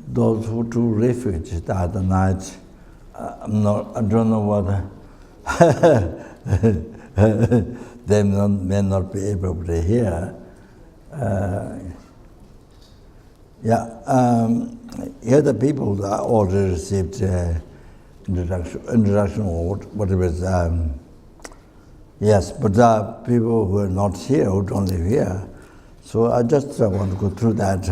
Those who do refuge the other night, I don't know what, they may not be able to hear. Here the people that already received introduction or whatever it is. Yes, but people who are not here, who don't live here. So I just want to go through that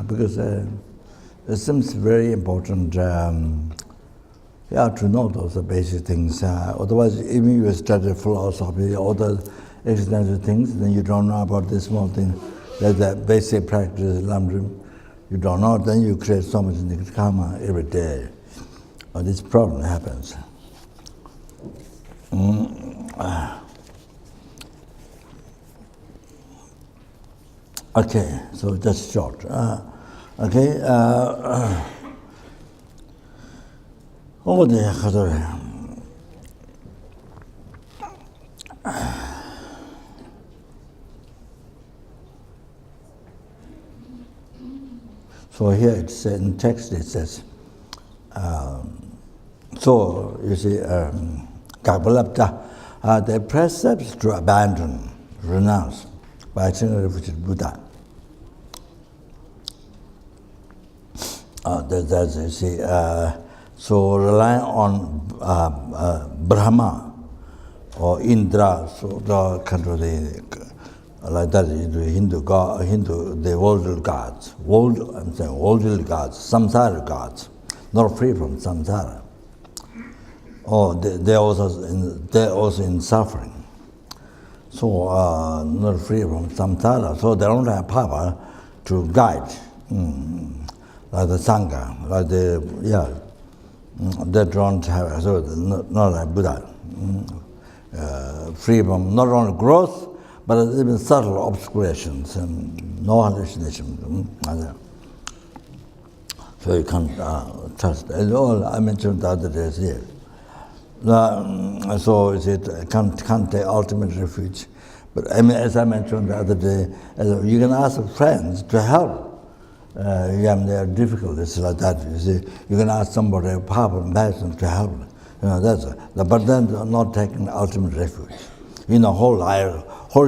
because it seems very important to know those basic things. Otherwise, even if you study philosophy, all the existential things, then you don't know about this small thing. There's that basic practice, you don't know, then you create so much karma every day. This problem happens. Okay, so just short. Okay. Over there, so here it's in text. It says, so you see, the precepts to abandon, renounce by Refuge Buddha. That's you see. So rely on Brahma or Indra, so the control like that Hindu god, the worldly gods, worldly gods, samsara gods, not free from samsara. Oh, they're also in suffering. So not free from samsara. So they don't have power to guide, like the Sangha, like they don't have, so not like Buddha, free from not only growth, but even subtle obscurations and no hallucination. So you can't trust. As all I mentioned the other days here. So it can't take ultimate refuge. But I mean, as I mentioned the other day, you can ask friends to help. There are difficulties like that. You see, you can ask somebody, a powerful person, to help. But then not taking ultimate refuge. Whole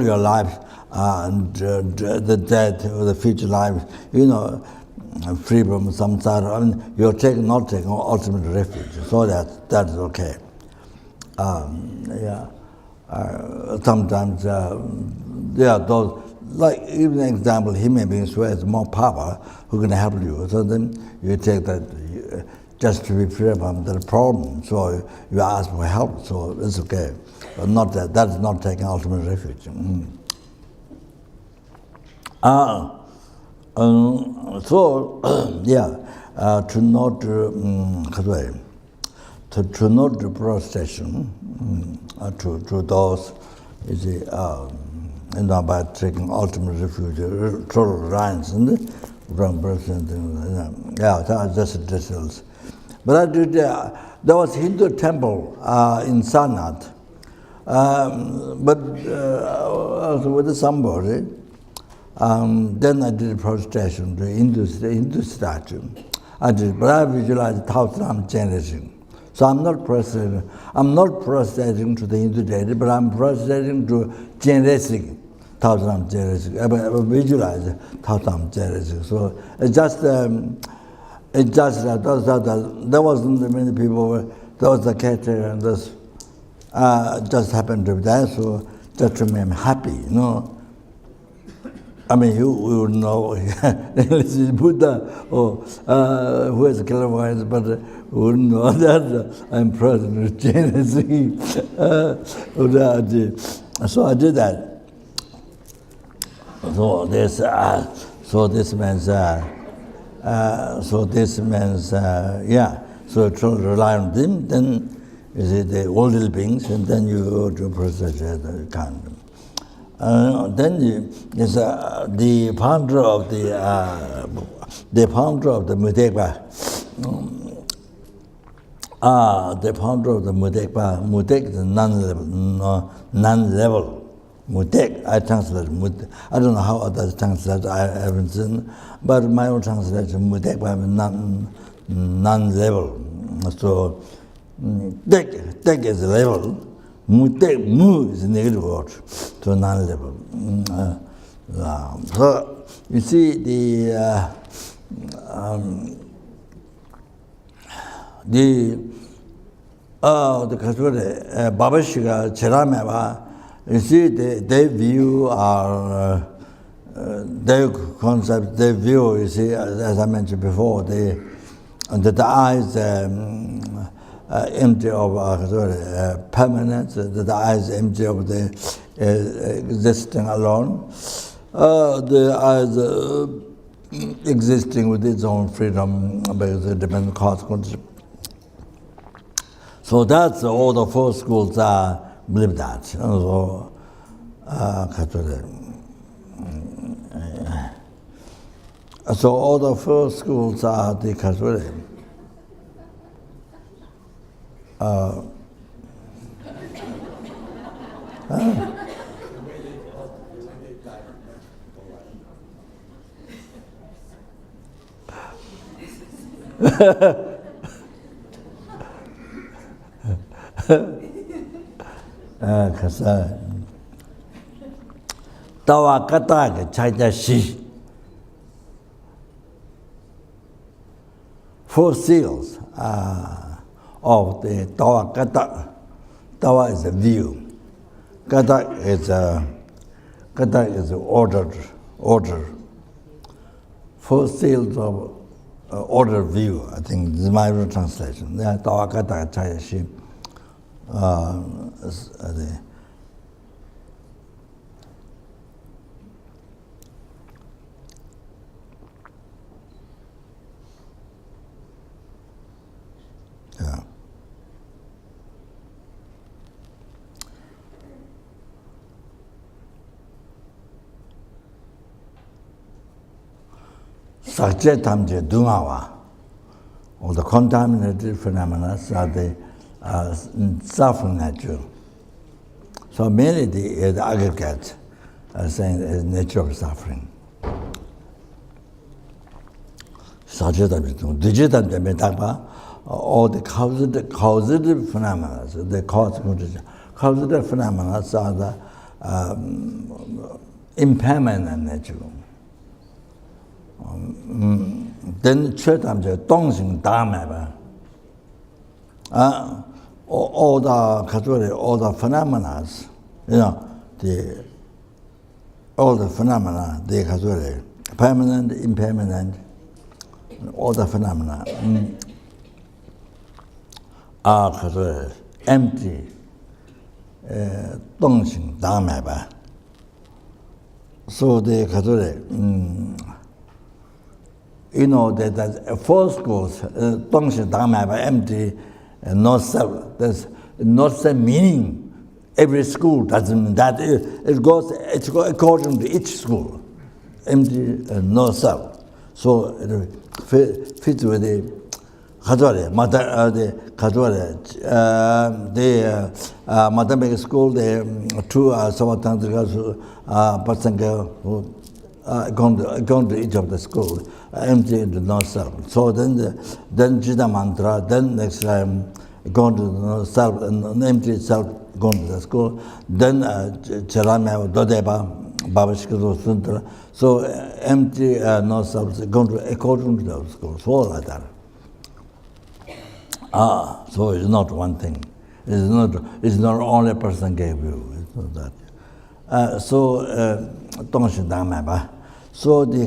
your life and the death or the future life. Free from samsara. I mean, you're not taking ultimate refuge. So that is okay. Sometimes there are those. Like even an example, human beings who has more power, who can help you. So then you take that just to be free from the problem. So you ask for help. So it's okay, but not that. That's not taking ultimate refuge. To not do prostration to those by taking ultimate refuge, total reliance on the wrong person. Just details. But I did. There was Hindu temple in Sarnath, but also with somebody. Then I did prostration to Hindu statue. I did, but I visualized thousand generation. So I'm not prostrating to the Hindu deity, but I'm prostrating to generating thousand generations. I visualize thousand generations. So there wasn't many people. There was the caretaker, and this just happened to be there. So just to make him happy, I mean, you would know this is Buddha or who has clairvoyance, but wouldn't know that I'm present with Genesis. So I did that. So this means So to rely on them, then you see the old little beings, and then you go to process the kind. Then there's the founder of the Mudekpa. The founder of the Mudekpa, Mudek is non-level. Mutek, I translate Mutek. I don't know how others translate, I haven't seen, but my own translation, Mutek, non-level. So, tek is level, Mutek, mu is negative word, so non-level. So, you see, the Baba Shiga Cherameva, you see, they view our their concept, their view, you see, as I mentioned before, the eyes empty of permanence, the eyes empty of the existing alone, the eyes existing with its own freedom, because it depends on consequences. So that's all the four schools believe that. So, so all the four schools are the Catholic. Tawa kata chaja shi. 4 seals of the Tawa kata. Tawa is a view. Kata is order. 4 seals of order view. I think this is my translation. Tawa kata chaja shi. Yeah. Sakje tamje dungawa, or the contaminated phenomena are the suffering nature. So mainly the aggregate saying is nature of suffering. Sakje tamje dungawa, duje tamje metapa, all the causative phenomena, the causative phenomena are the impermanent nature. Then chetamje dongsing dharma. All the phenomena, you know, all the phenomena, they permanent, impermanent, all the phenomena. Are empty, dongsing dharma. So the you know that 4 schools, dongsing dharma, empty, no self. There's not the meaning. Every school doesn't mean that. It goes according to each school. Empty, no self. So it fits with the Khadware, the mathematics school, the 2 Savatantras Pasanga who gone to each of the schools, empty into no self. So then Jida mantra, then next time gone to no self, and empty self gone to the school, then Charame Dodeba, Babashikado Suntra. So empty no self gone to according to the school. So like that. So it's not one thing. It's not only a person gave you. It's not that. So Tongshin Dhamma ba. So the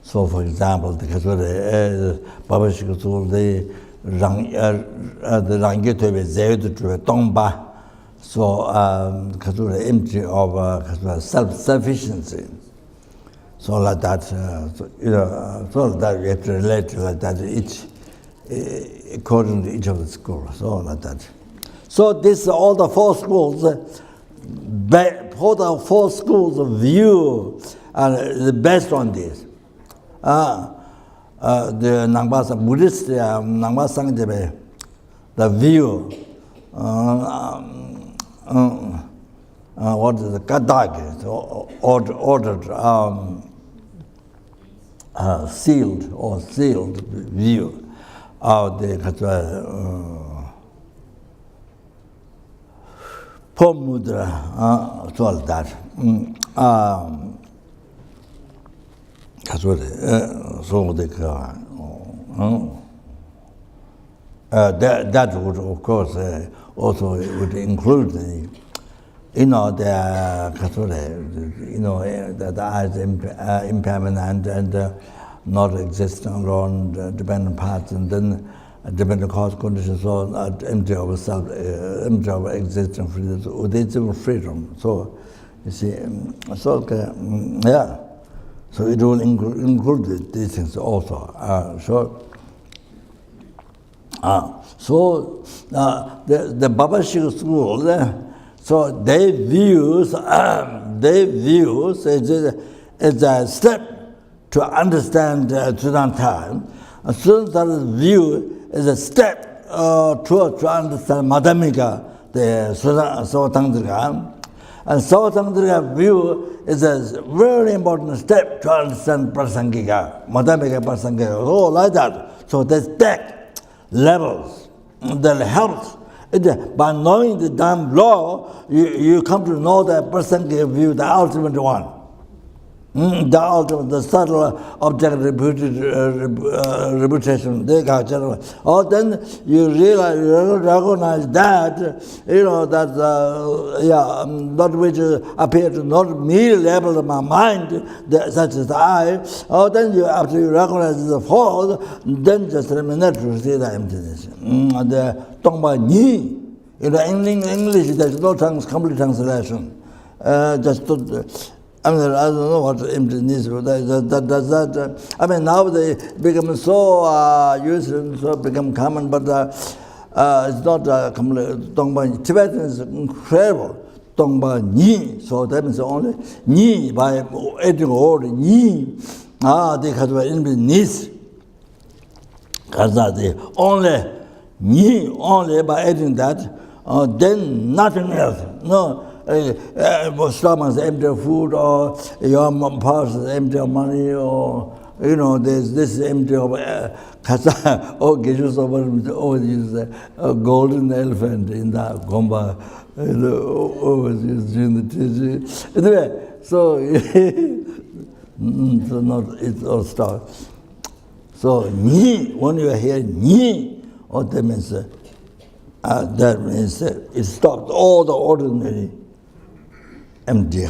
so for example, the Babashikatu, the Rangi to be Zayud to a Tongba. So empty of self-sufficiency. So like that, so that we have to relate like that each according to each of the schools. So like that. So this all the 4 schools, for the 4 schools of view are based on this. The Nangbasa Buddhist, Nangbasa Sangha, the view, what is the kadag, ordered, sealed view of the Pomudra, so that. So that would, of course, also would include the, the eyes impairment and not existing alone, dependent parts, and then dependent cause conditions, so empty of self, empty of existence, freedom. So you see, so yeah. So it will include these things also. The Babashik school, so they views as a step to understand Sudanta. Sudanta's view is a step to understand Madhamika, the Sotangdrika. And Sotangdrika view is a very important step to understand Prasangika, Madhamika Prasangika, so like that. So they stack levels that helps. By knowing the Dharma law, you come to know the Prasangika view, the ultimate one. The ultimate, the subtle object reputation, or then you realize, you recognize that, that which appear to not merely level of my mind, such as I, or then after you recognize the false, then just remain to see the emptiness. The Tongba Ni, in English, there's no complete translation. I don't know what emptiness is. Now they become so used and so become common, but it's not complete. Tongba Tibetan is incredible. Tongba Ni, so that means only Ni by adding word Ni. They have emptiness. The only Ni, only by adding that, then nothing else. No. Stomach is empty of food, or your purse is empty of money, or there's this empty of kasa, or geshes always a golden elephant in the gomba, always using the teaching. Anyway, so it's all stuff. So ni, when you hear ni, that means it stops all the ordinary empty,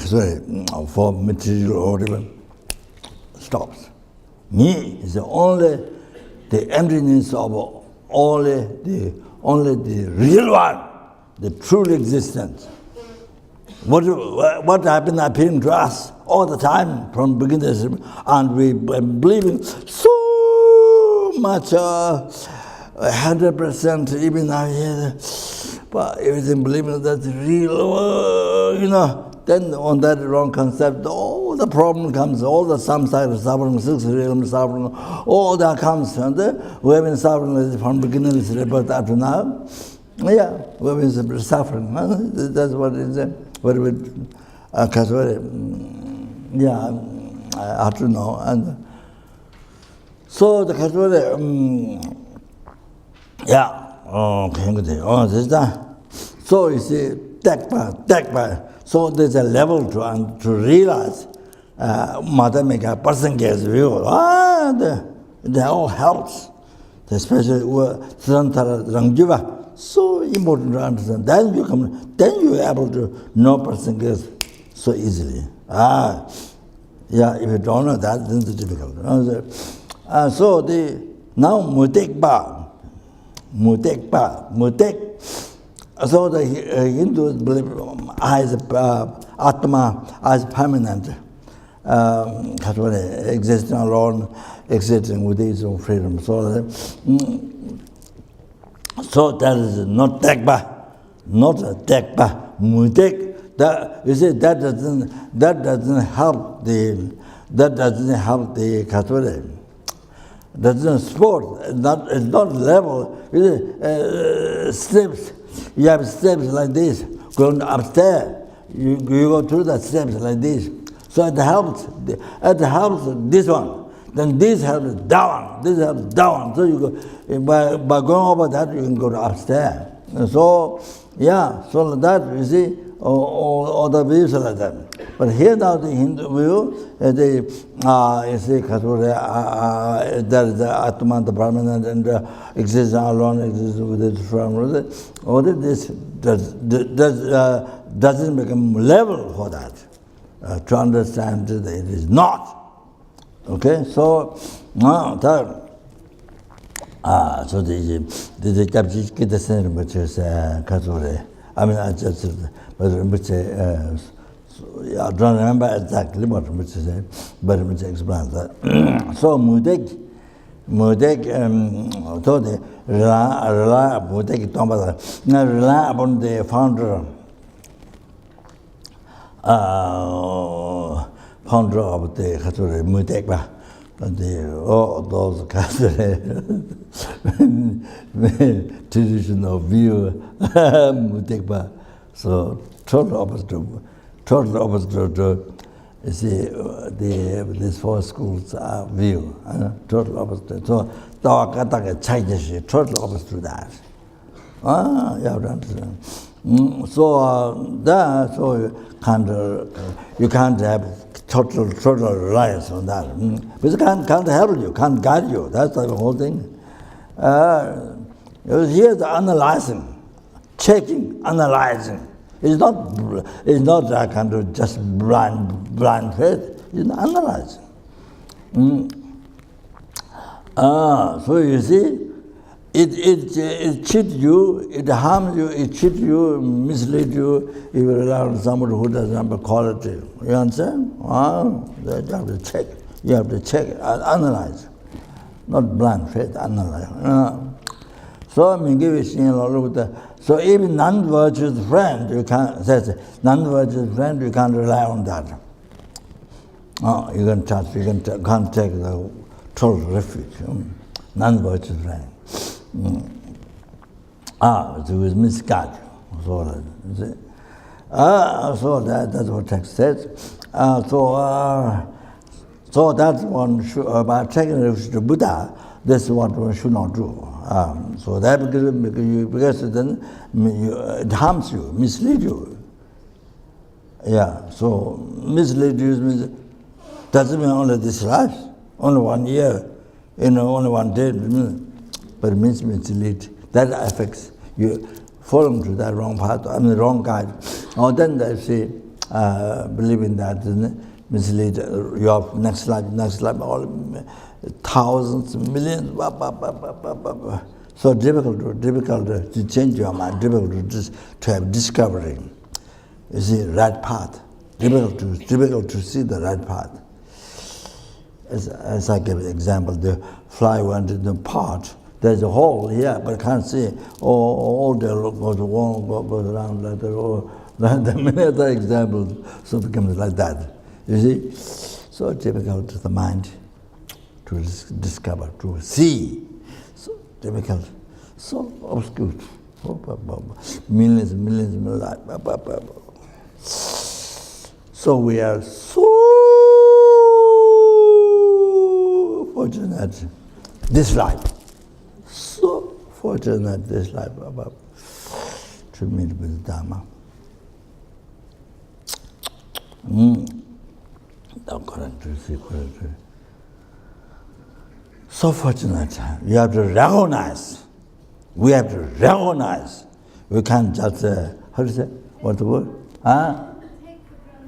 for material or even stops. Ni is only the emptiness of only the real one, the true existence. What happened appearing to us all the time from beginning, and we believing so much, 100%, even now, but everything believing that's real, then on that wrong concept, all the problem comes, all the samsara suffering, six realm suffering, all that comes. And we have been suffering from beginning but up to now. Yeah, we have been suffering. That's what it is. Very good. I have to know. And so the Kaswari, this is that. So you see, take by. So there's a level to realize Madhamika person gets view. They all helps. Especially Sudantara Rangjiva. So important to understand. Then you're able to know person gets so easily. If you don't know that, then it's difficult. So now Mutek. So the Hindus believe as Atma as permanent, existing alone, existing with its own freedom. So that is not Tekba, Mutek. That you see that doesn't help the Catholic. That's not sport. It's not level. Steps. You have steps like this. Going upstairs, you go through the steps like this. So it helps. It helps this one. Then this helps down. This helps down. So you go by going over that, you can go to upstairs. And so yeah. So that you see, all the views like that. But here now the Hindu view, you see, there is the Atman, the permanent, and exists alone, exists with its form. All this doesn't become level for that. To understand that it is not. Okay, so now that. So the captive get the same, which is Kazure. I mean, I just, but I don't remember exactly what which is said, but which explains that. So Mudek, so they rely upon the founder of the Kazure Mudek. Those traditional view, so total opposite to you see these four schools view, total opposite. So total opposite to that. You have to understand. So you can't have total reliance on that. Because can't help you, can't guide you. That's the whole thing. Here's the analyzing, checking, analyzing. It's not that kind of just blind faith. It's analyzing. So you see, it cheats you, it harms you, it cheats you, misleads you, if you rely on somebody who doesn't have a quality. You understand? You have to check. You have to check, analyze. Not blind faith, analyze. So I mean, give you so even non-virtuous friend, you can't rely on that. You can touch, can't take the total refuge. Non-virtuous friend. So it was misguided. So that's what text says. So that's one by taking refuge to Buddha, this is what one should not do. So that because then it harms you, misleads you. Yeah. So mislead you means doesn't mean only this life, only 1 year, only 1 day. But it means mislead. That affects you, falling to that wrong path, wrong guide. Or then they say, believing that mislead your next life, all thousands, millions, so difficult to change your mind, difficult to have discovery. You see, right path, difficult to see the right path. As I give an example, the fly went in the pot. There's a hole here, but can't see. All the look goes around like that. Or many other examples, so it becomes like that. You see, so difficult to the mind to discover, to see. So difficult, so obscure. Millions, so we are so fortunate this life. So fortunate this life to meet with Dharma. So fortunate. You have to recognize. We have to recognize. We can't just, how do you say? What's the word?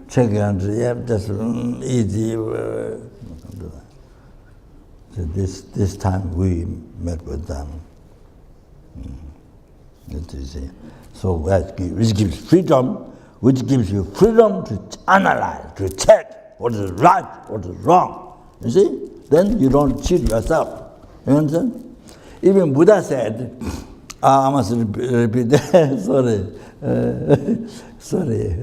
Take it under, yeah, just easy. So this time we met with them. So which gives freedom, which gives you freedom to analyze, to check what is right, what is wrong. You see? Then you don't cheat yourself. You understand? Even Buddha said, I must repeat that, sorry.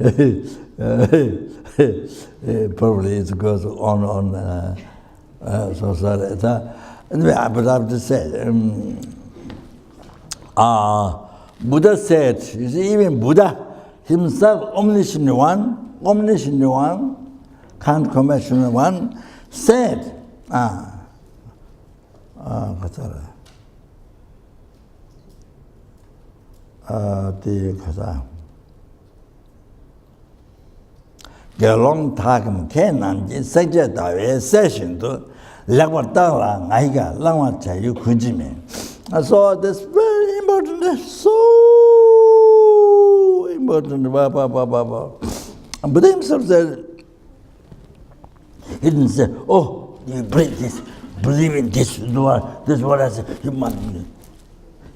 Probably it goes on, so sorry. Anyway, but I have to say, Buddha said, you see, even Buddha himself, omniscient one, compassionate one, said, Gelong Takam Kenan, Sajja Dawe session to Lagwatala, Naiga, Langwacha, you Kujime. So that's very important, so important. And Buddha himself said, he didn't say, oh, you believe in this is what I said.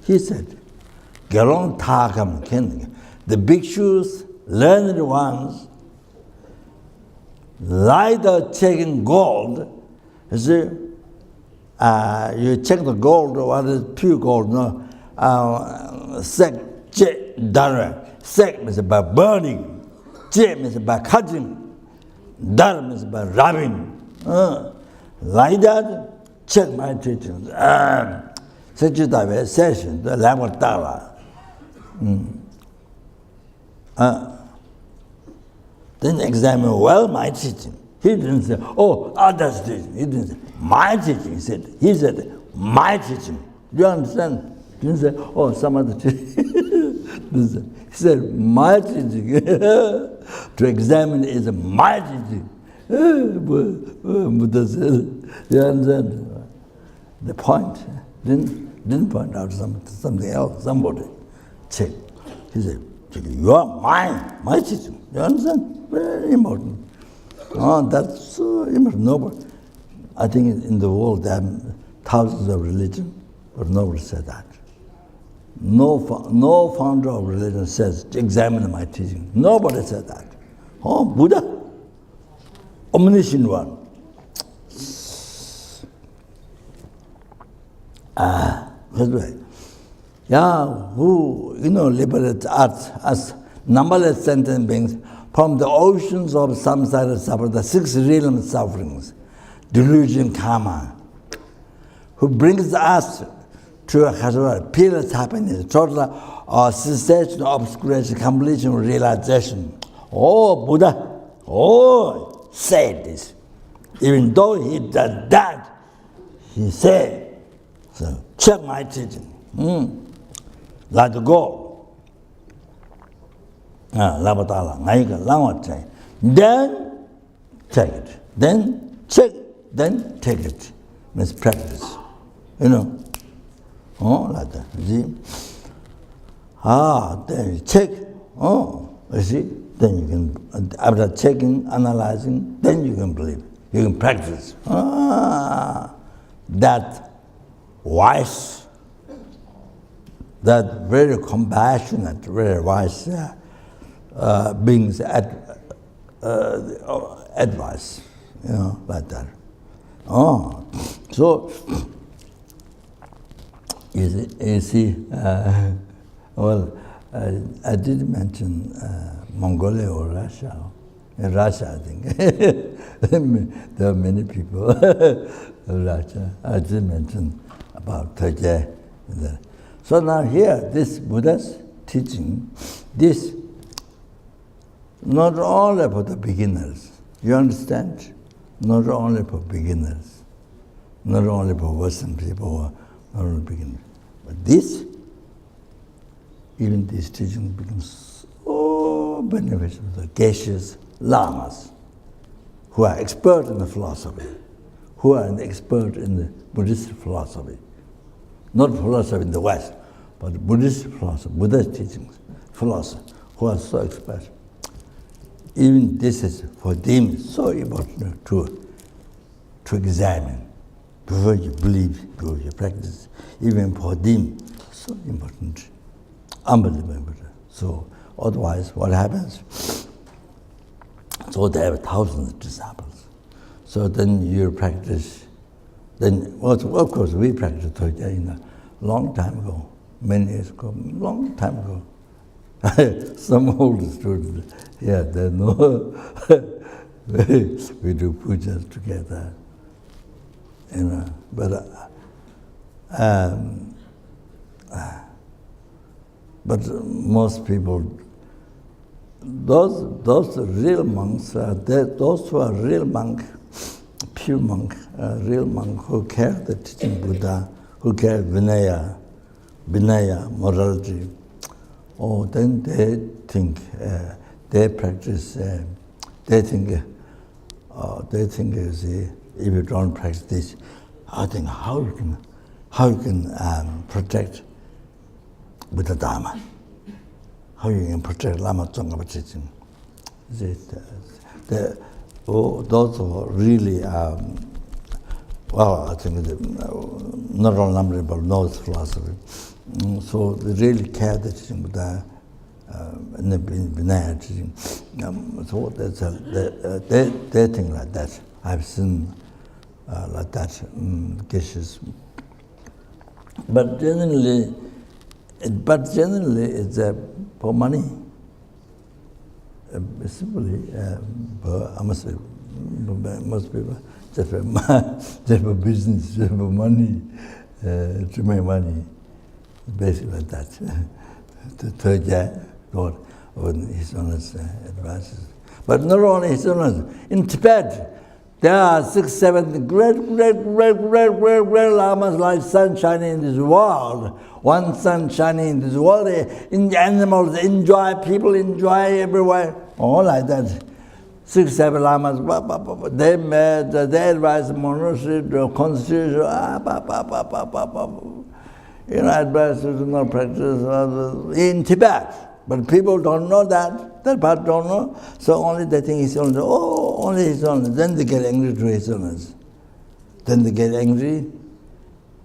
He said, Gelong Takam Kenan, the bhikshus, learned ones, like checking gold, you see, you check the gold, what is pure gold, no? Sek, je, dharma. Sek means by burning, je means by cutting, dharma means by rubbing. Like that, check my teachings. Sajjitave session, the Lama. Then examine well my teaching. He didn't say, oh, others' teaching. He didn't say, my teaching. He said, my teaching. Do you understand? He didn't say, oh, some other teaching. He said, my teaching. To examine is my teaching. Buddha said, you understand? The point didn't point out something else, somebody. Check. He said, you are my teaching. You understand? Very important. That's so important. Nobody, I think in the world there are thousands of religions, but nobody said that. No founder of religion says, examine my teaching. Nobody said that. Oh, Buddha, omniscient one. That's right. Yeah, who, liberates us as numberless sentient beings from the oceans of samsara suffering, the 6 realm sufferings, delusion, karma, who brings us to a peerless happiness, total cessation, obscuration, completion, realization. Oh, Buddha, said this. Even though he did that, he said, so check my teaching. Let go. Then take it. Then check, then take it. Means practice. Like that. See? Then you check. You see? Then you can, after checking, analyzing, then you can believe. You can practice. That wise, that very compassionate, very wise beings advice, like that. So you see, I did mention Mongolia or Russia. In Russia, I think there are many people in Russia. I did mention about Turkey. So now here, this Buddha's teaching, this not only for the beginners, you understand? Not only for beginners, not only for Western people, not only beginners. But this, even this teaching becomes so beneficial to the Geshes, Lamas, who are expert in the philosophy, who are an expert in the Buddhist philosophy. Not philosophy in the West, but Buddhist philosophy, Buddha's teachings, philosophy, who are so expert. Even this is for them so important to examine before you believe, before you practice. Even for them, so important, unbelievable. So otherwise, what happens? So they have thousands of disciples. So then you practice. Then, of course, we practiced Dhogyal long time ago, many years ago, long time ago. Some old students, they know. We do pujas together, But But most people, those real monks, those who are real monk, pure monk, real monk who care the teaching Buddha, who care Vinaya, morality, then they think, they practice, they think, you see, if you don't practice this, I think how you can protect Buddha Dharma, how you can protect Lama Tsongkhapa teaching. Those who really, I think not all number people knows philosophy, so they really care the teaching Buddha. In the Vinaya teaching, so they think like that. I've seen like that cases, but generally, it's for money. Simply, most people just for business, just for money, to make money, basically like that. The dhogyal, God, on His Honor's advices. But not only His Honor's. In Tibet, there are 6, 7 great lamas like sun shining in this world. One sun shining in this world. Animals enjoy, people enjoy everywhere. All like that. 6, 7 lamas, they made, they advise monastery, the constitution, advice to not practice in Tibet. But people don't know that part don't know. So only they think His Holiness, only His Holiness. Then they get angry to His Holiness. Then they get angry.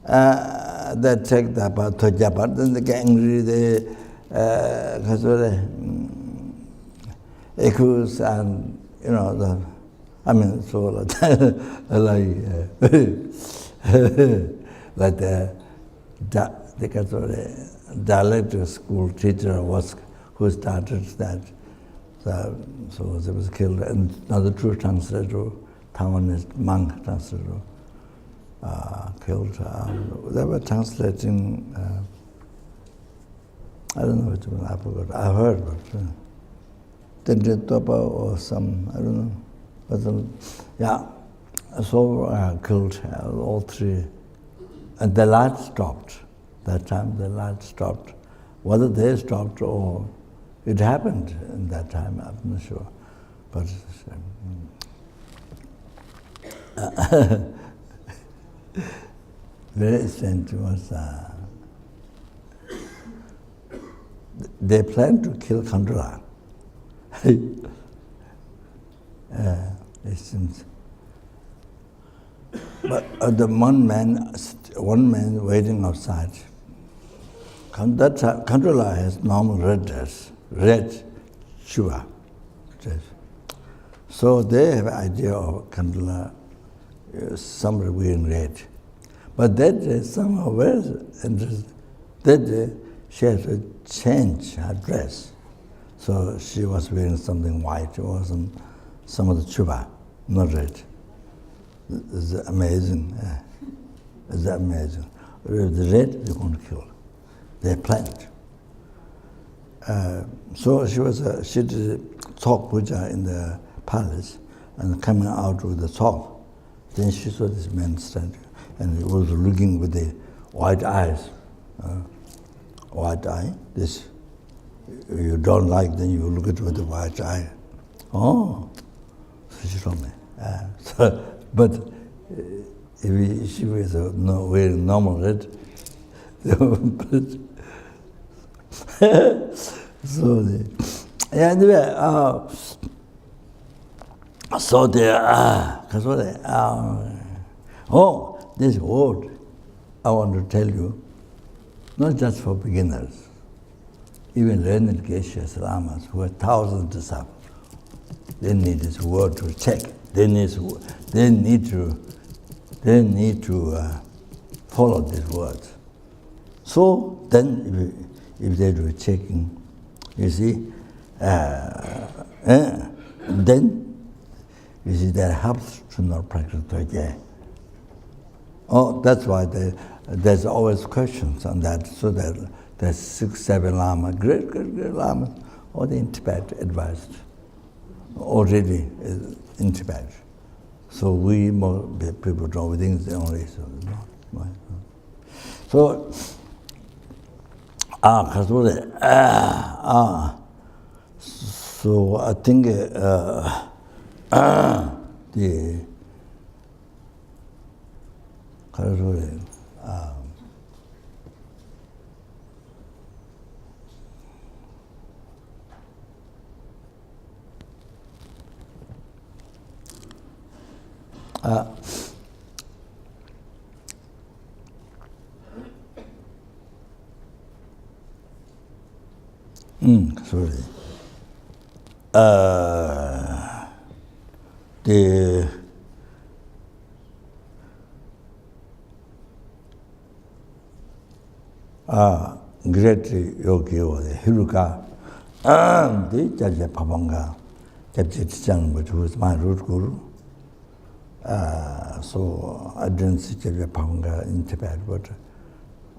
They take the part, dhogyal part. Then they get angry. They accuse and so like the dialect school teacher who started that. So they was killed. And another true translator, Taiwanese monk translator, killed. They were translating, I don't know which one, I forgot. I heard, but Zopa or some, I don't know. But so killed all 3. And the light stopped. That time the light stopped. Whether they stopped or it happened in that time, I'm not sure. But very strange was they planned to kill Khandala. It seems. But the one man waiting outside. Khandala has normal red dress, red shua dress. So they have an idea of Khandala, somebody wearing red. But that day, somehow, that day, she had to change her dress. So she was wearing something white, it wasn't some of the chuba, not red. It's amazing. It's amazing. With the red, they're going to kill. They planned. So she did talk puja in the palace and coming out with the talk. Then she saw this man standing and he was looking with the white eyes. White eye, this you don't like, then you look at it with the white eye. Oh, so she told me. But if she was wearing normal red, so anyway, so this word I want to tell you, not just for beginners, even learned Geshe Lamas who have thousands of disciples, they need this word to check. They need to follow these words. So then, if they do checking, you see, then you see that helps to not practice dhogyal. Oh, that's why there's always questions on that, so that there's 6, 7 Lama, great Lamas, all in Tibet advised, already in Tibet. So we more people don't think the only so so I think the sorry. The great yogi or the Hiruka, the Jaja Pabanga, Japjit which was my root guru. So I didn't see Jaja Pabanga in Tibet, but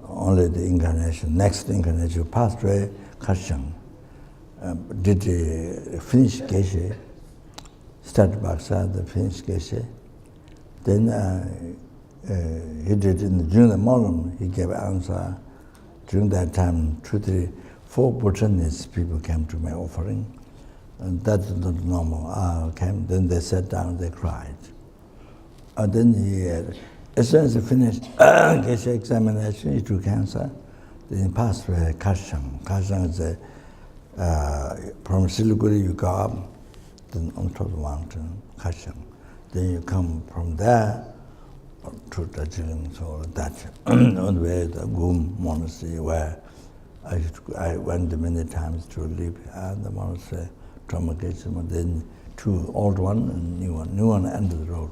only the incarnation, next incarnation passed away, Kashang. Did the Finnish Geshe, started backside the Finnish Geshe. Then he did during the Morum, he gave answer. During that time, 2, 3, 4 Bhutanese people came to my offering. And that's not normal. Came, then they sat down, they cried. And then as soon as he finished Geshe examination, he took cancer. Then he passed away Kashang. Kashang is from Siliguri you go up, then on top of the mountain, Kashang. Then you come from there to Darjeeling, so that's on the way to the Gum monastery, where I went many times to live at the monastery, Tramakesima, then 2 old one and new one end of the road.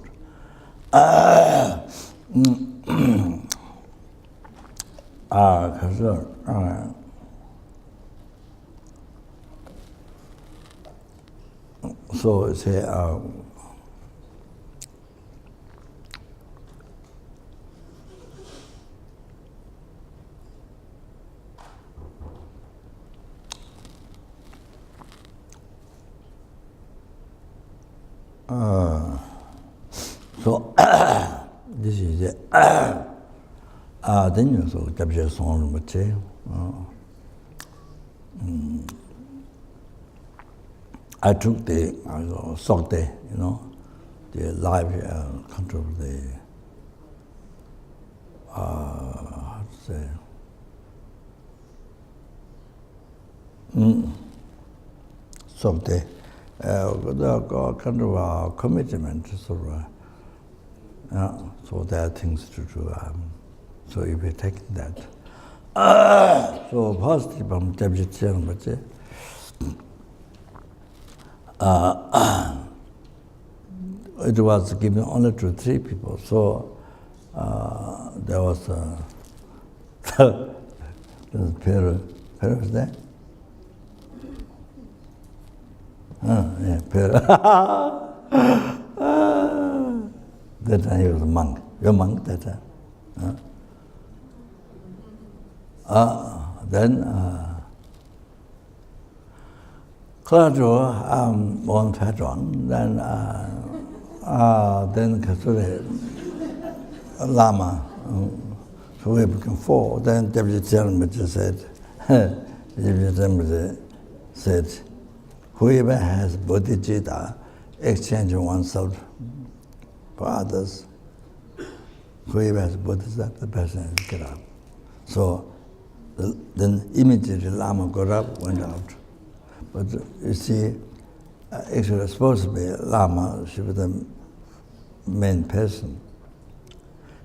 So say so this is it. Then you so capture song but I took the Sokte, the live control, the how to say, Sokte, the kind of commitment, sort of, so there are things to do. So if you take that, so positive from Tabjit but it was given only to 3 people. So there was Peru was there? Yeah, Peru. That time he was a monk. You're a monk that time? Then Claudio won Patron, then Kasure Lama, so we became 4. Then Deputy Chairman said, whoever has bodhicitta, exchange oneself for others. Whoever has bodhicitta, the person has get up. So then immediately Lama got up, went out. But you see, actually supposed to be Lama, she was the main person.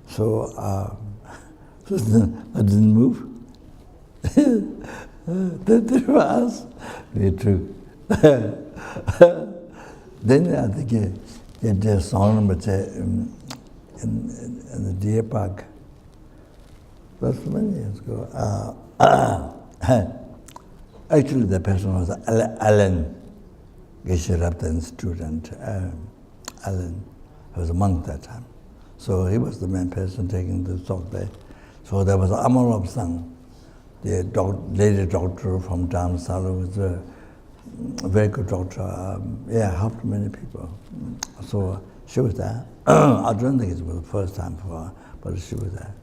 So I didn't move. The 3 of us, we took. Then I think did a song in the deer park. That's many years ago. Actually, the person was Alan Geshe-Rabden's student. Alan, he was a monk that time. So he was the main person taking the talk there. So there was Amarab Sang, the lady doctor from Dharamsala, who was a very good doctor. Helped many people. So she was there. I don't think it was the first time for her, but she was there.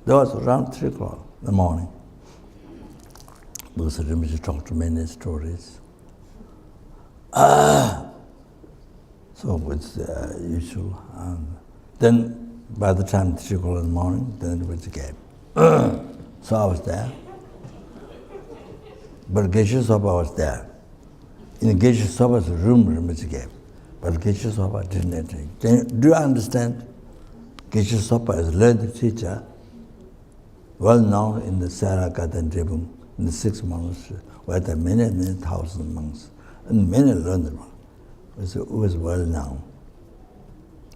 That was around 3 o'clock in the morning. Because Rinpoche talked to many stories. So it's usual. Then by the time 3 o'clock in the morning, then it was the game. So I was there. But Geshe Zopa was there. In Geshe Zopa's room, Rinpoche gave. But Geshe Zopa didn't enter. Do you understand? Geshe Zopa is a learned teacher, well known in the Sarakat and Dribung, in the 6 monasteries, where there are many, many thousand monks, and many learned ones. It was well known.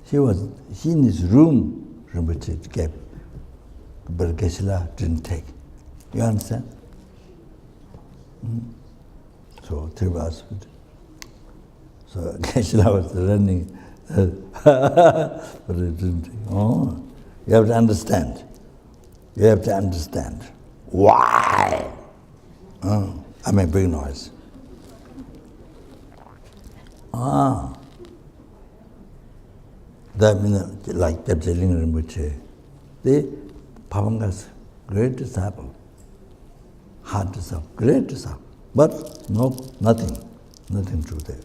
He in his room, Rinpoche gave, but Geshe didn't take. You understand? So 3 hours. So Geshe was running, but it didn't take. Oh, you have to understand. You have to understand why. I make big noise. That means like Debjeling Rinpoche, the Pavangas, great disciple, hard disciple, great disciple, but nothing to the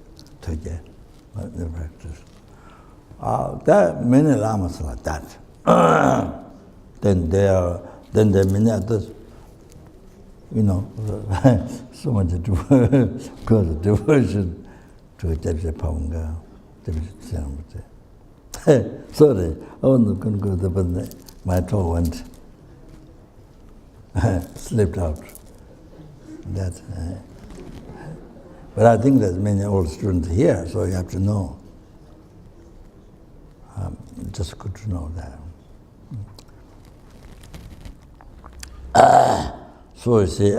dhogyal, the practice. There are many lamas like that. Then there are many others, so much because of devotion to Debje Pavanga, Debje Rinpoche. Sorry, I wasn't going to go there, but my toe went, slipped out. But I think there's many old students here, so you have to know. Just good to know that. So you see,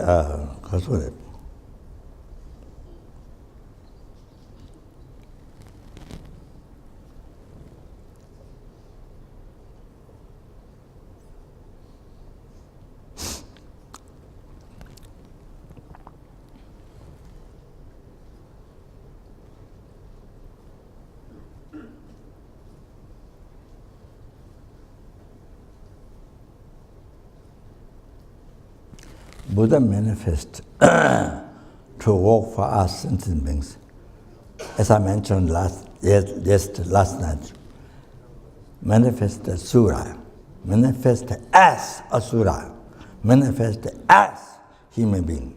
Buddha manifest to work for us sentient beings. As I mentioned last night, manifest as Sura, manifest as Asura, manifest as human being.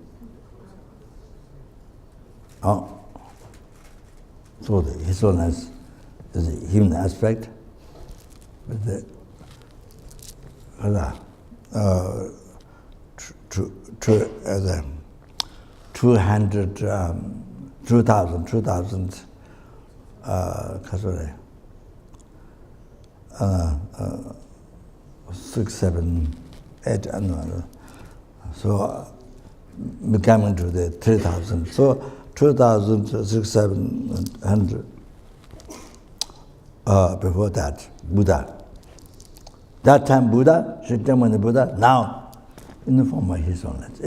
So the Hisoness is a human aspect, but the 6, 7, 8, so becoming to the 3,000. So 2,000, 6, 700. Before that, Buddha. That time Buddha, Shakyamuni Buddha, now in the form of his own knowledge.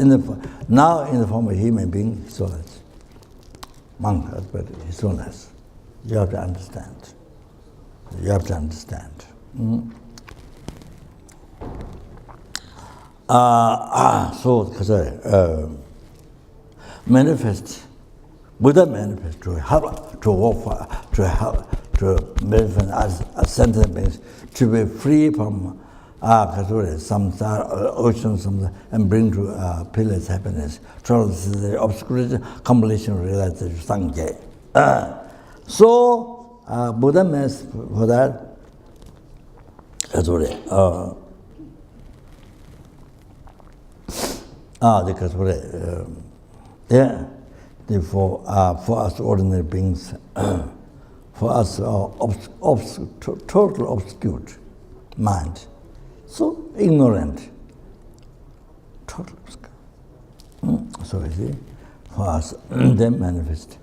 Now in the form of human being, his own knowledge. Monk, but his own knowledge. You have to understand. You have to understand. Manifest, Buddha manifest to help, to work for, to help, to manifest as sentient beings, to be free from samsara, ocean, samsara, and bring to peerless happiness, the obscurity, completion, realization, Sangha. So, Buddha means for that, for us ordinary beings, for us total obscured mind, so ignorant, total obscure. So you see, for us, they manifest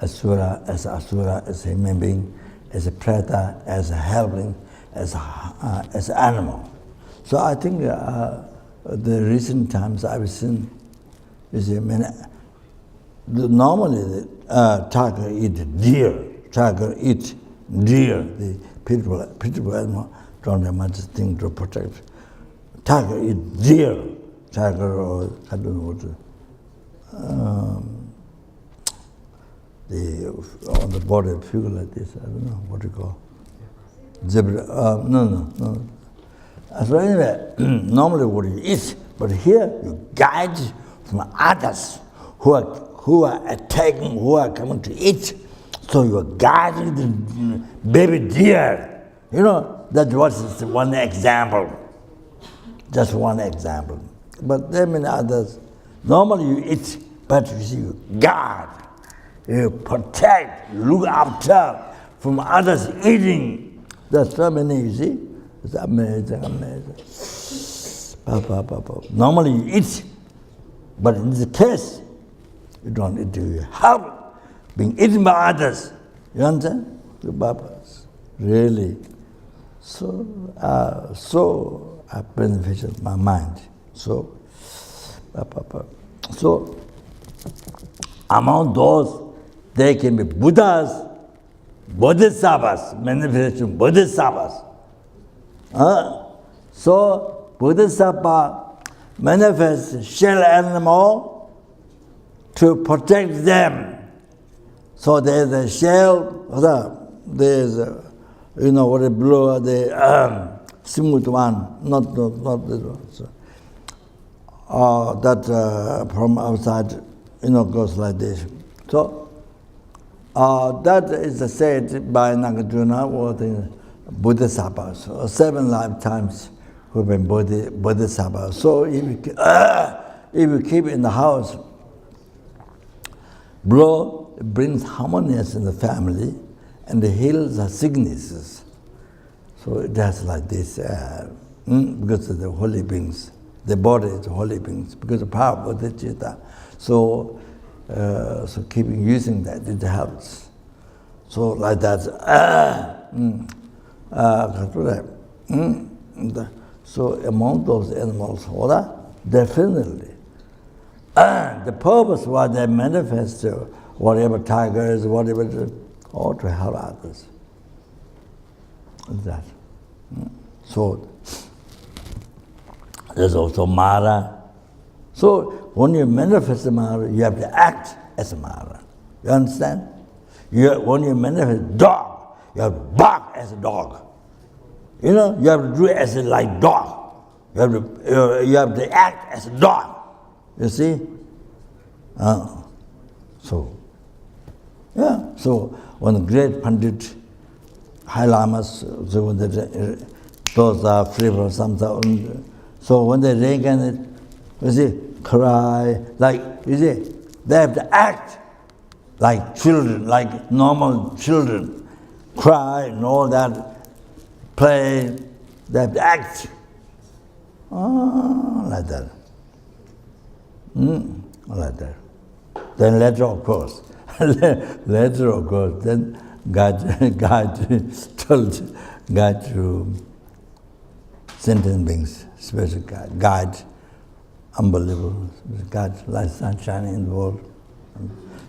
as Asura, as human being, as a predator, as a helping, as an animal. So I think the recent times I've seen, you see, normally tiger eat deer. Tiger eat deer. The people animal don't have much thing to protect. Tiger eat deer. Tiger or I don't know what. On the body of figure like this, I don't know what you call. Zebra. No. So anyway, normally what you eat, but here you guide from others who are attacking, who are coming to eat. So you are guiding the baby deer. You know, that was one example. Just one example. But there are many others. Normally you eat, but you see, you guard, you protect, look after from others eating. There's so many, you see. It's amazing. Normally you eat, but in this case, you don't eat, you help being eaten by others. You understand? The Babas. Really. So beneficial to my mind. So among those, they can be Buddhas, Bodhisattvas, manifestation Bodhisattvas. So Bodhisattva manifests shell animal to protect them. So there's a shell, there's you know what a blue, the smooth one, not this one. So, that from outside, you know, goes like this. So that is said by Nagarjuna or the Bodhisattvas. So 7 lifetimes who've been Bodhisattvas. So if you keep in the house, blow brings harmonious in the family and heals the sicknesses. So it has like this, because of the holy beings. The body is holy beings, because of the power of bodhicitta. So keeping using that, it helps. So like that, so among those animals, definitely. The purpose why they manifest, whatever tigers, whatever, or to help others. That. So there's also Mara. So when you manifest a Mara, you have to act as a Mara. You understand? When you manifest dog, you have to bark as a dog. You know, you have to do it as a like dog. You have to act as a dog. You see? So when the great Pandit, High Lamas, so when those are free from samsara, so when they reincarnate, you see, cry, like, you see, they have to act like children, like normal children, cry and all that, play, they have to act. Like that. Like that. Then later, of course, then God to sentient beings, special God, unbelievable, God, light, sunshine in the world.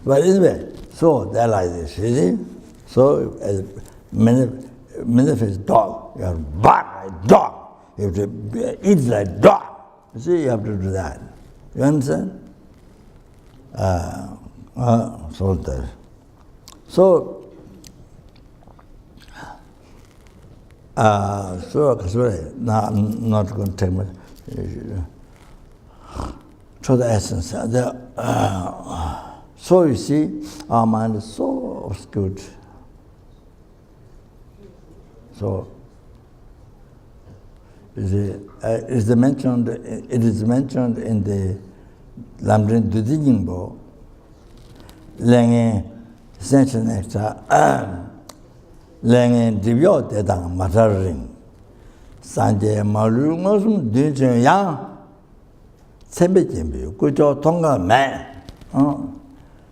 But anyway, so they're like this, you see? So as manifest dog, you have to bark like dog, you have to eat like dog. You see, you have to do that. You understand? So that. So now I'm not going to take much to the essence. So you see, our mind is so obscured. So it is mentioned in the Lamdrin Dudijingbo, Lenge Ascension Extra, Lenge Divyo Dedang Mataring, Sanje Malu Mosum Dunjun Yang, Sebejimbi, Kujo Tonga Man.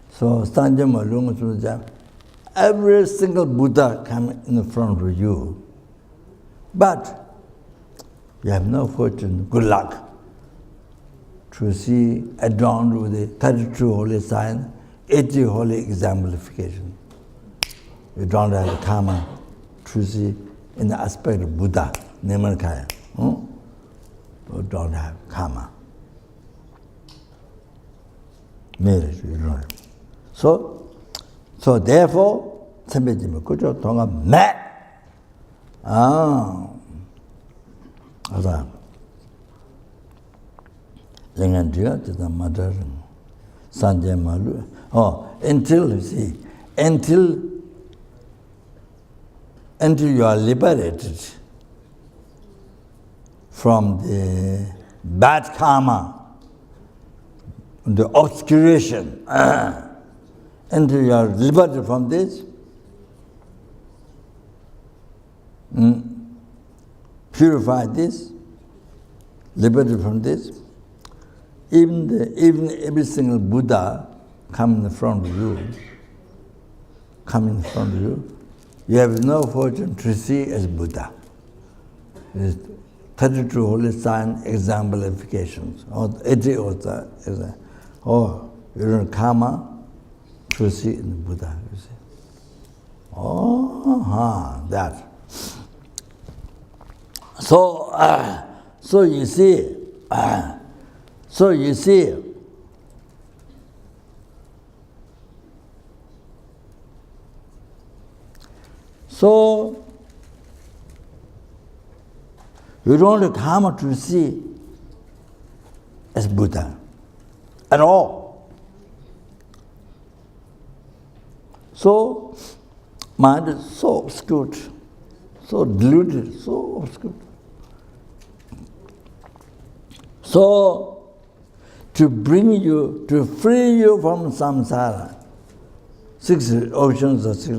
So Sanje Malu Mosum, every single Buddha come in front of you. But you have no fortune, good luck, to see adorned with the 32 holy signs, 80 holy exemplification. You don't have the karma to see in the aspect of Buddha, Nirmanakaya. You don't have karma. Marriage, you don't have. So therefore, 선배님은 그저 동안 매. 그래서 영안지가 되다 맞아요. 산재말로. Until you see, until you are liberated from the bad karma, the obscuration, until you are liberated from this, purify this, liberated from this, even every single Buddha come in front of you, you have no fortune to see as Buddha. There's 32 holy sign exemplifications, or 80 or you don't karma to see in the Buddha, you see. That. So you see, you don't have karma to see as Buddha at all. So mind is so obscured, so deluded, so obscured. So to bring you, to free you from samsara, 6 oceans of six,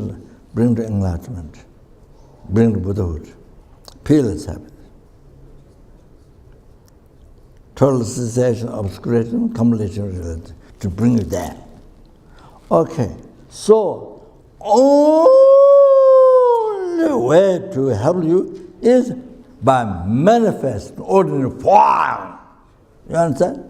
bring to enlightenment, bring to Buddhahood, peerless happiness. Total cessation, obscuration, completion reality, to bring you there. Okay, so only way to help you is by manifesting ordinary form. You understand?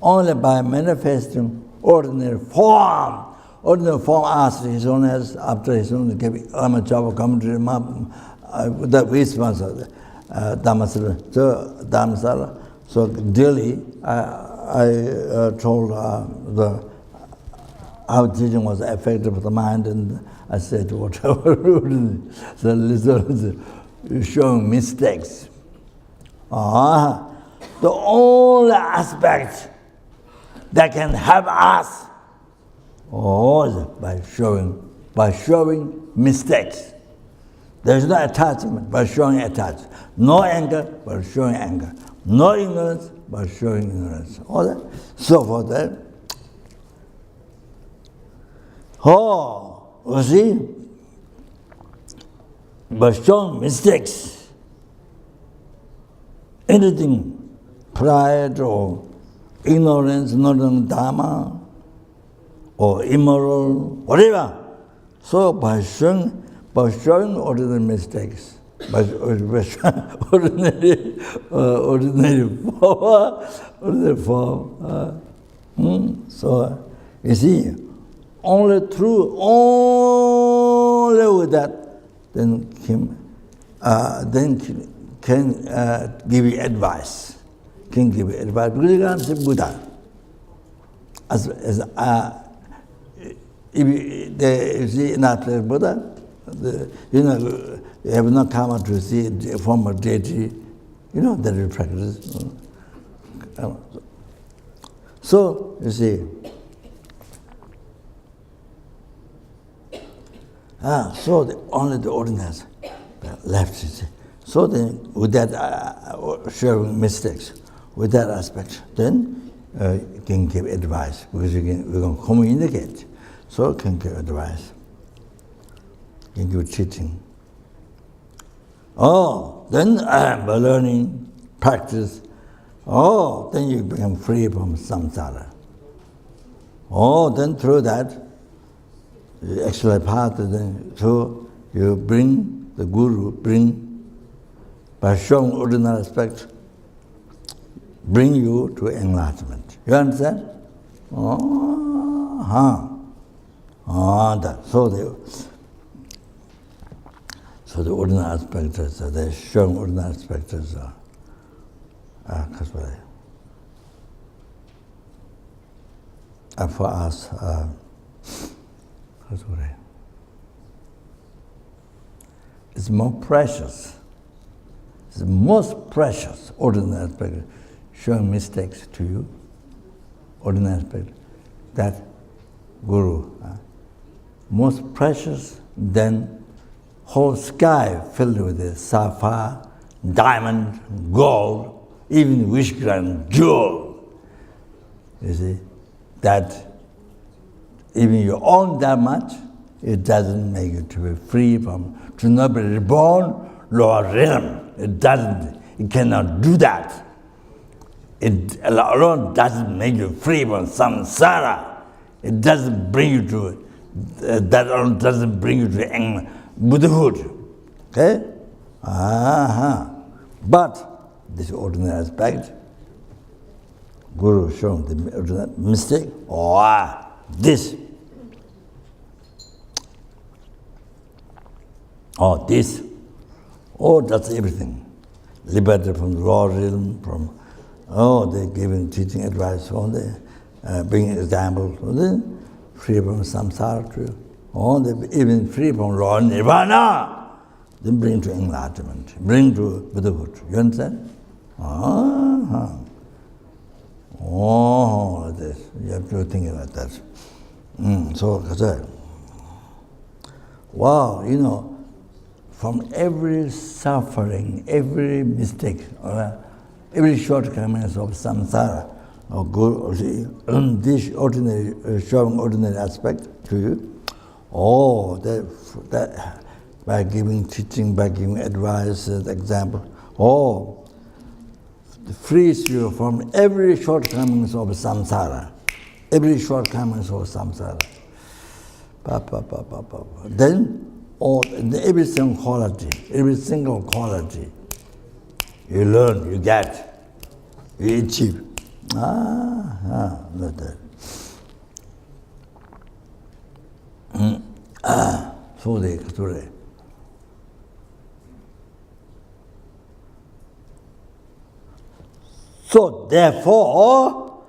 Only by manifesting ordinary form. Ordinary form asked his own as after his own gave Lama Zopa commentary that response of the Dhammasara. So daily I told how teaching was effective for the mind, and I said whatever the listeners showing mistakes. The only aspect that can help us is by showing mistakes. There is no attachment, by showing attachment. No anger, by showing anger. No ignorance, by showing ignorance. All that. So for that. You see, by showing mistakes, anything, pride or ignorance, not on Dharma, or immoral, whatever. So by showing ordinary mistakes, by ordinary form. So you see, only with that, then can give you advice. Can give you advice because you can't say Buddha. If you see not Buddha, you have no karma to see a form of deity, that you practice. So, you see, so only the ordinaries left, you see. So then, with that sharing mistakes, with that aspect, then you can give advice, because we can communicate. So you can give advice. You can give teaching. Then by learning, practice, then you become free from samsara. Then through that, the actual path, so you bring, the Guru by showing ordinary aspect, bring you to enlightenment. You understand? So the ordinary aspect is, the showing ordinary aspect is, for us, it's more precious. It's the most precious ordinary aspect, showing mistakes to you, ordinary aspect, that Guru, most precious than whole sky filled with the sapphire, diamond, gold, even wish-granted jewel. You see, that even you own that much, it doesn't make you to be free from, to not be reborn, lower realm. It doesn't, it cannot do that. It alone doesn't make you free from samsara. It doesn't bring you to, that alone doesn't bring you to Buddhahood. Okay? But this ordinary aspect, Guru shown the ordinary mistake, this. This. That's everything. Liberated from the raw realm, from, they're giving teaching advice, they bringing examples, free from samsara too. They even free from raw nirvana. Then bring to enlightenment, bring to Buddhahood. You understand? This. You have to think about that. Wow, from every suffering, every mistake, every shortcomings of samsara, this ordinary, showing ordinary aspect to you, that by giving teaching, by giving advice, example, frees you from every shortcomings of samsara, every shortcomings of samsara. Then, every single quality, you learn, you get, you achieve. Not that. So therefore,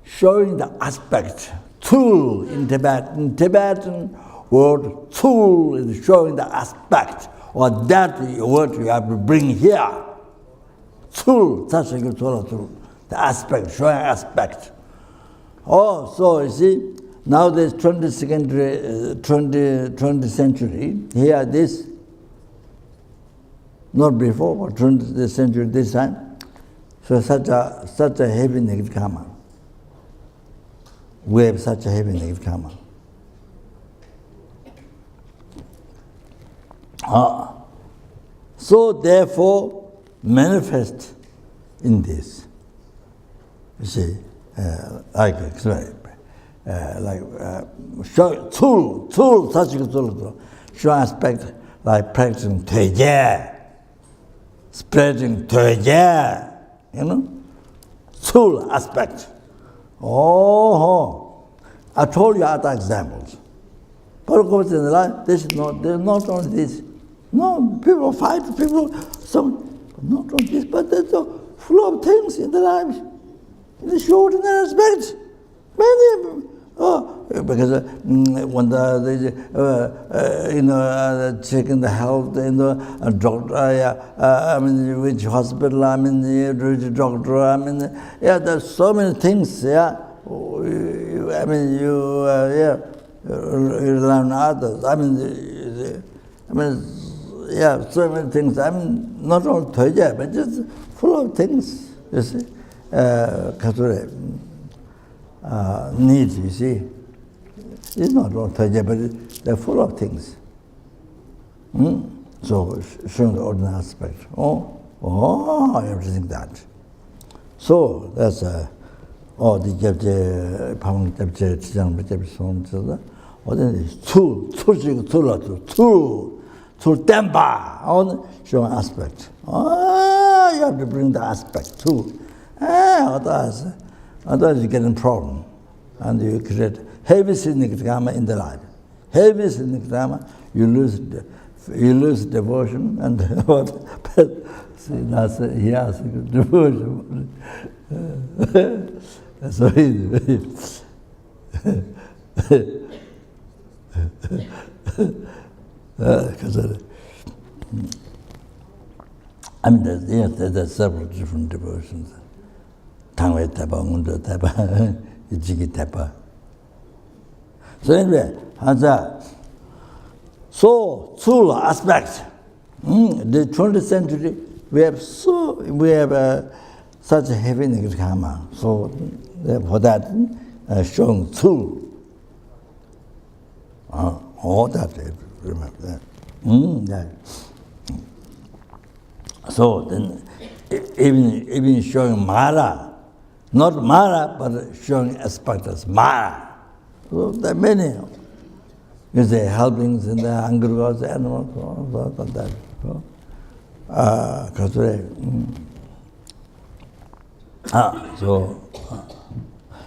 showing the aspect, tool in Tibetan word, tool is showing the aspect, or that word you have to bring here. Tool, the aspect, showing aspect. So you see, now there's 20th century, here this, not before, but 20th century this time. So such a heavy negative karma. We have such a heavy negative karma. So therefore, manifest in this. You see, tool, such a tool, show aspect like practicing dhogyal, spreading dhogyal, tool aspect. I told you other examples. But of course in the life, there's not only this. No, people fight, not only this, but there's a flow of things in the life. In the short and the aspects. Many, because when checking the health, doctor, which hospital, which doctor, there's so many things, you learn others, so many things, not only dhogyal, but just full of things, you see. Needs, you see. It's not all dhogyal, but they're full of things. So, showing the ordinary aspect. You have to think that. So, that's the Jabje, Pang Jabje, Chang Jabje, Song, or then two temper on showing aspect. Oh, you have to bring the aspect too. Otherwise you get in problem. And you create heavy siddhikama in the life. Heavy siddhikama, you lose devotion and what? See, that's he has devotion. So I mean, there's several different devotions. Tangway Tepa, Mundu Tepa, Jigi Tepa. So anyway, so Tsula aspects. The 20th century, we have such a heavy karma. So for that, showing Tsul. All that, remember that. Yeah. So then, even showing Mara, not Mara, but showing aspect as Mara. So there are many. You say helpings in the hungry gods, the animals, so that.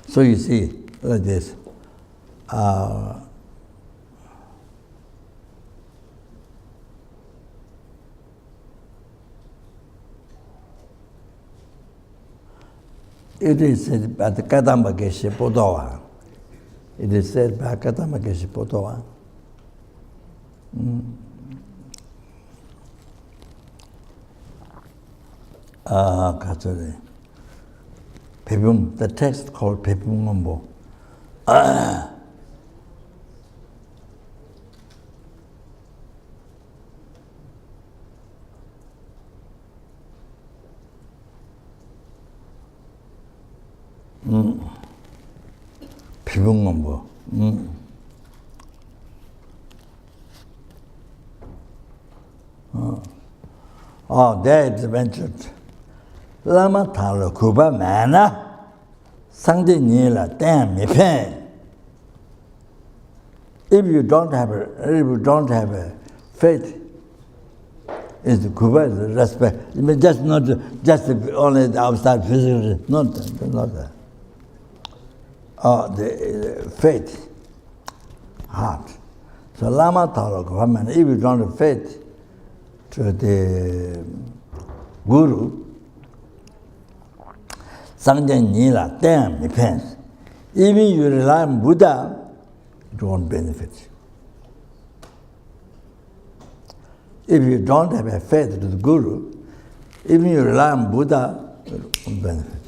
So you see, like this. It is said by the Kadamba Geshe Podowa. It is said by Kadamba Geshe Podowa. The text called Pepum Ngombo. Pibungombo. There it's mentioned. Lama Talo Kuba Mana Sangde Nila Dam Mipen. If you don't have a faith, is the Kuba is the respect. I mean, just not just only the outside physical, not that. The faith, heart. So Lama Talo Kuba Mana, if you don't have faith to the Guru, Sangden Nila, damn, depends. Even you rely on Buddha, it won't benefit. If you don't have a faith to the Guru, even you rely on Buddha, it won't benefit.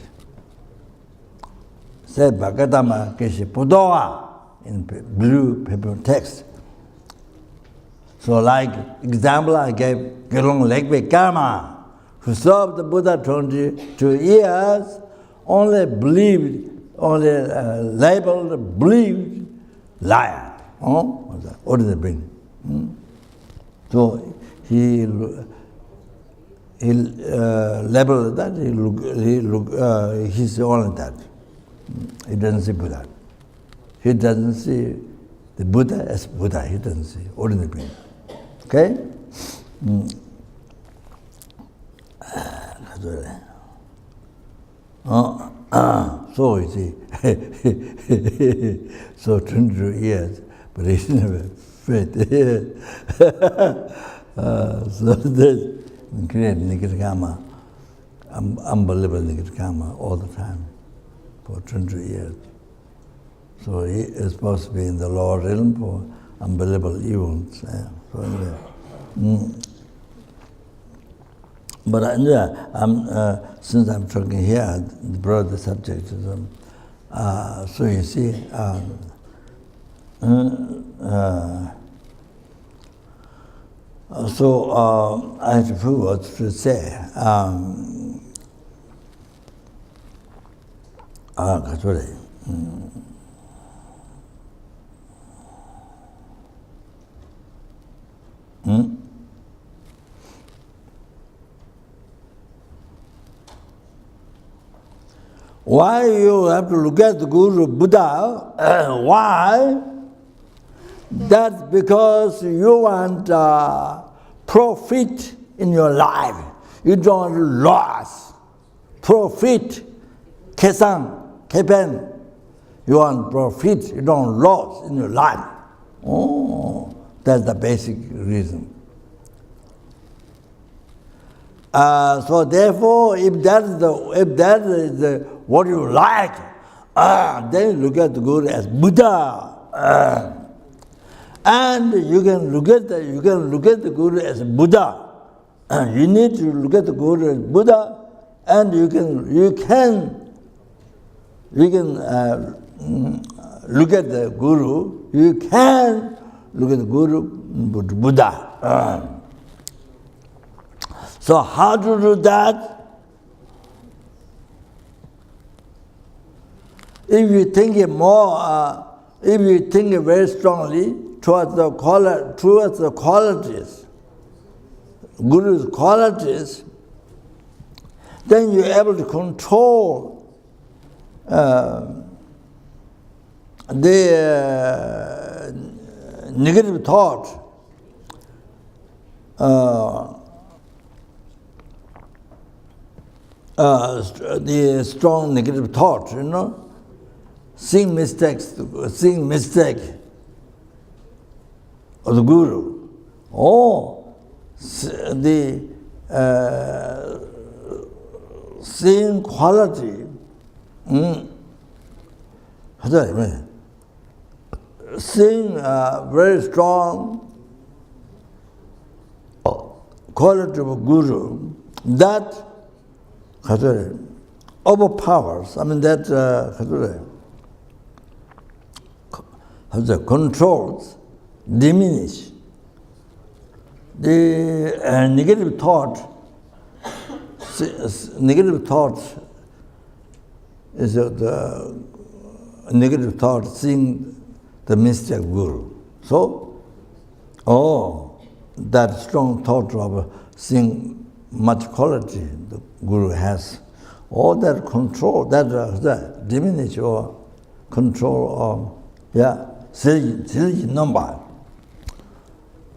Said Bhakatama Keshe Pudowa in blue paper text. So like example I gave Gelong Legbe Karma, who served the Buddha 22 years, only labeled, believed, liar. What did they bring? So he labeled that, he's only that. He doesn't see Buddha. He doesn't see the Buddha as Buddha. He doesn't see ordinary being. Okay? So you see, so 22 years, but he's never faith. So this great Nikirkama, unbelievable Nikirkama all the time for 22 years. So he is supposed to be in the lower realm for unbelievable evils. So anyway. But since I'm talking here, the broader subject is, so you see, so I have a few words to say. Why you have to look at the Guru Buddha? Why? That's because you want profit in your life. You don't loss. Profit. Kesan, kepen. You want profit, you don't loss in your life. Oh, that's the basic reason. So therefore, if that is what you like, then look at the Guru as Buddha. And you can look at the Guru as Buddha. You need to look at the Guru as Buddha, and you can look at the Guru. You can look at the Guru Buddha. So how to do that? If you think it more, if you think it very strongly towards the qualities, Guru's qualities, then you're able to control the negative thought. The strong negative thought, seeing mistake of the Guru, or the seeing quality, seeing very strong quality of a Guru, that overpowers, that controls, diminish the negative thought. Negative thoughts is the negative thought seeing the mistake of Guru. So, that strong thought of seeing much quality the Guru has, all that control, that diminish or control silly number.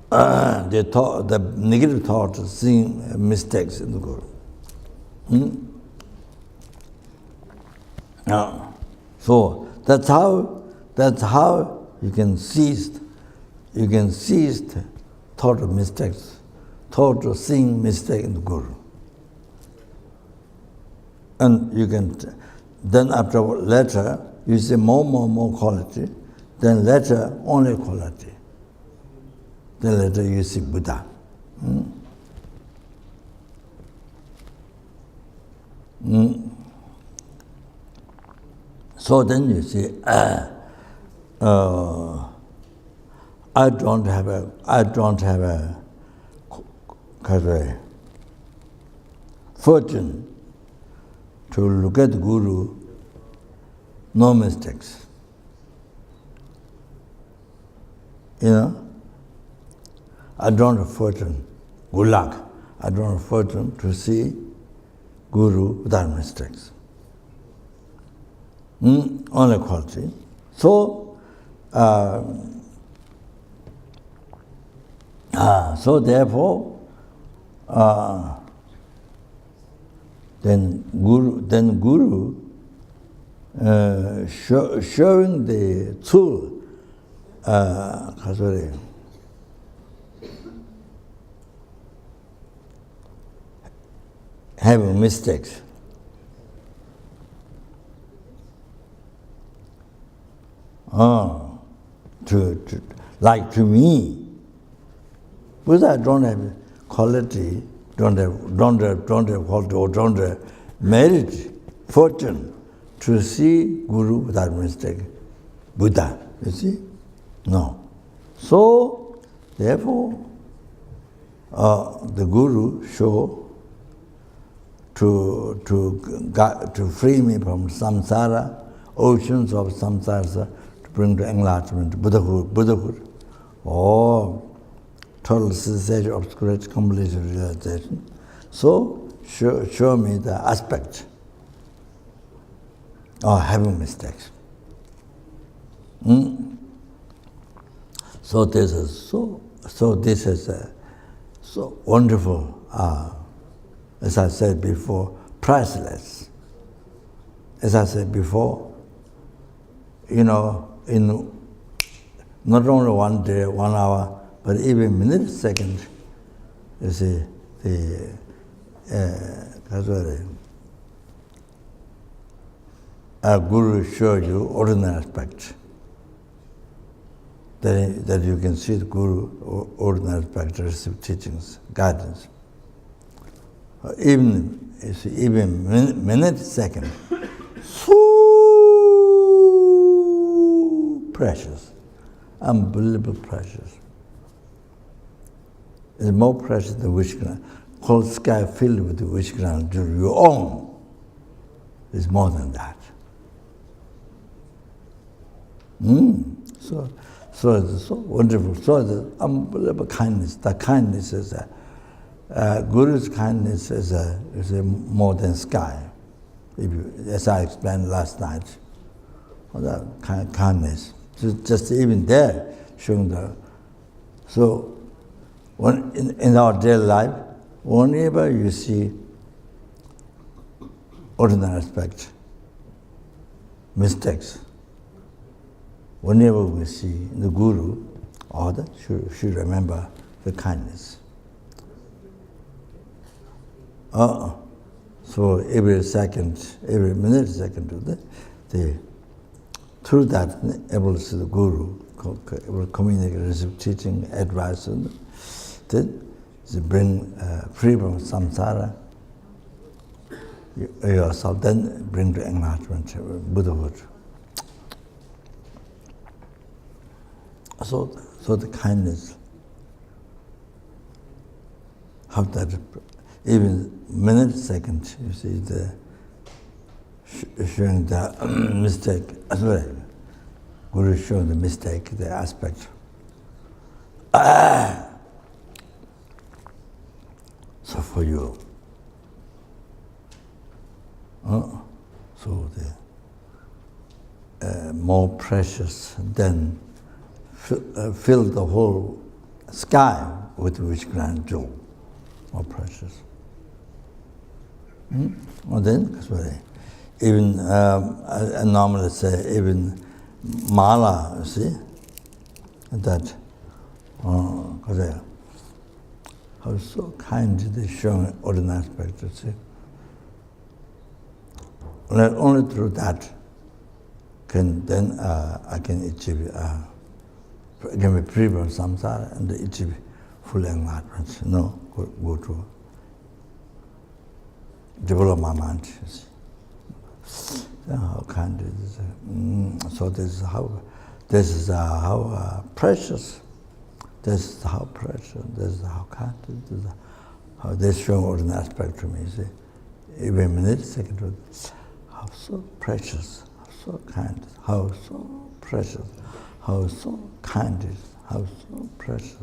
The negative thought, seeing mistakes in the Guru. So that's how you can cease thought of mistakes, thought of seeing mistake in the Guru. And you can, then after later, you see more quality, then later only quality. Then later you see Buddha. So then you see, I don't have a fortune to look at the Guru, no mistakes. I don't have fortune, good luck. I don't have fortune to see Guru without mistakes. Only quality. So, so therefore, then Guru showing the truth, having mistakes. Like to me, Buddha don't have quality, don't have quality, or don't have merit, fortune to see Guru without mistake. Buddha, you see? No. So, therefore, the Guru show to free me from samsara, oceans of samsara, to bring to enlightenment, Buddhahood, or total cessation, obscurity, complete realization. So, show me the aspect or having mistakes. So this is so wonderful. As I said before, priceless. As I said before, in not only one day, 1 hour, but even minute, second, you see, our Guru show you ordinary aspect. That you can see the Guru ordinary aspect, receive teachings, guidance. Even minute, second, so precious, unbelievable precious. It's more precious than wish ground. Cold sky filled with the wish ground, your own, is more than that. So it's so wonderful. So the unbelievable kindness. The kindness is Guru's kindness is more than sky. As I explained last night, that kindness. Just even there, showing the. So, when in our daily life, whenever you see ordinary aspect, mistakes, whenever we see the Guru, order should remember the kindness. So every second, every minute, second, through that, able to see the Guru, able to communicate, receive teaching, advice, and then bring freedom from samsara, yourself, then bring to enlightenment, Buddhahood. So the kindness, how that, even minute, second, you see the showing the mistake as well. Guru showing the mistake, the aspect. So for you, so the more precious than fill the whole sky with rich grand jewel, more precious. Well then, even I normally say even mala, you see, that how so kind they show ordinary aspect, you see. Only through that can then I can achieve can be free from samsara and achieve full enlightenment. Go to develop my mind. You see. How kind it is. So this is how precious. This is how precious. This is how kind. This is how they show ordinary aspect to me. You see, every minute, second, how so precious, how so kind, how so precious, how so kind is, how so precious.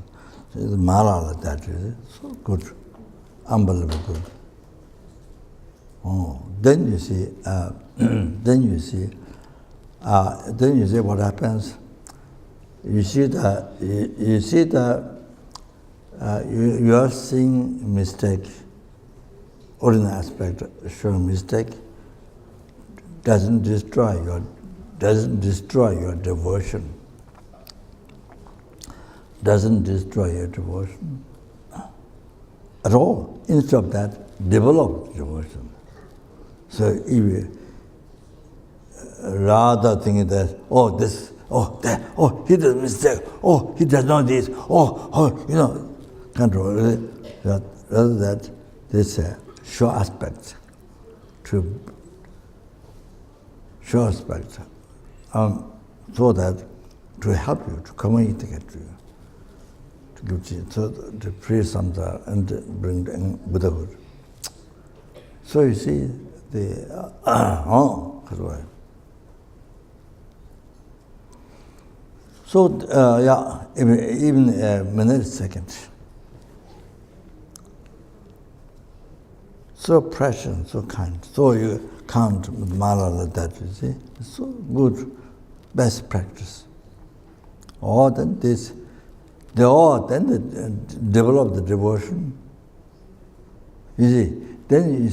So the mala like that is so good, unbelievable good. Then you see, then you see what happens. You are seeing mistake, ordinary aspect showing mistake, doesn't destroy your devotion. Doesn't destroy your devotion at all. Instead of that, develop devotion. So if you rather think that, he does mistake, he does not this, control it. Rather that this show aspect so that to help you, to communicate to you, to give you, to free samsara and bring the Buddhahood. So you see, So even a minute, second. so precious, so kind. So you count mala like that, you see. It's so good, best practice. Or then they develop the devotion. You see, then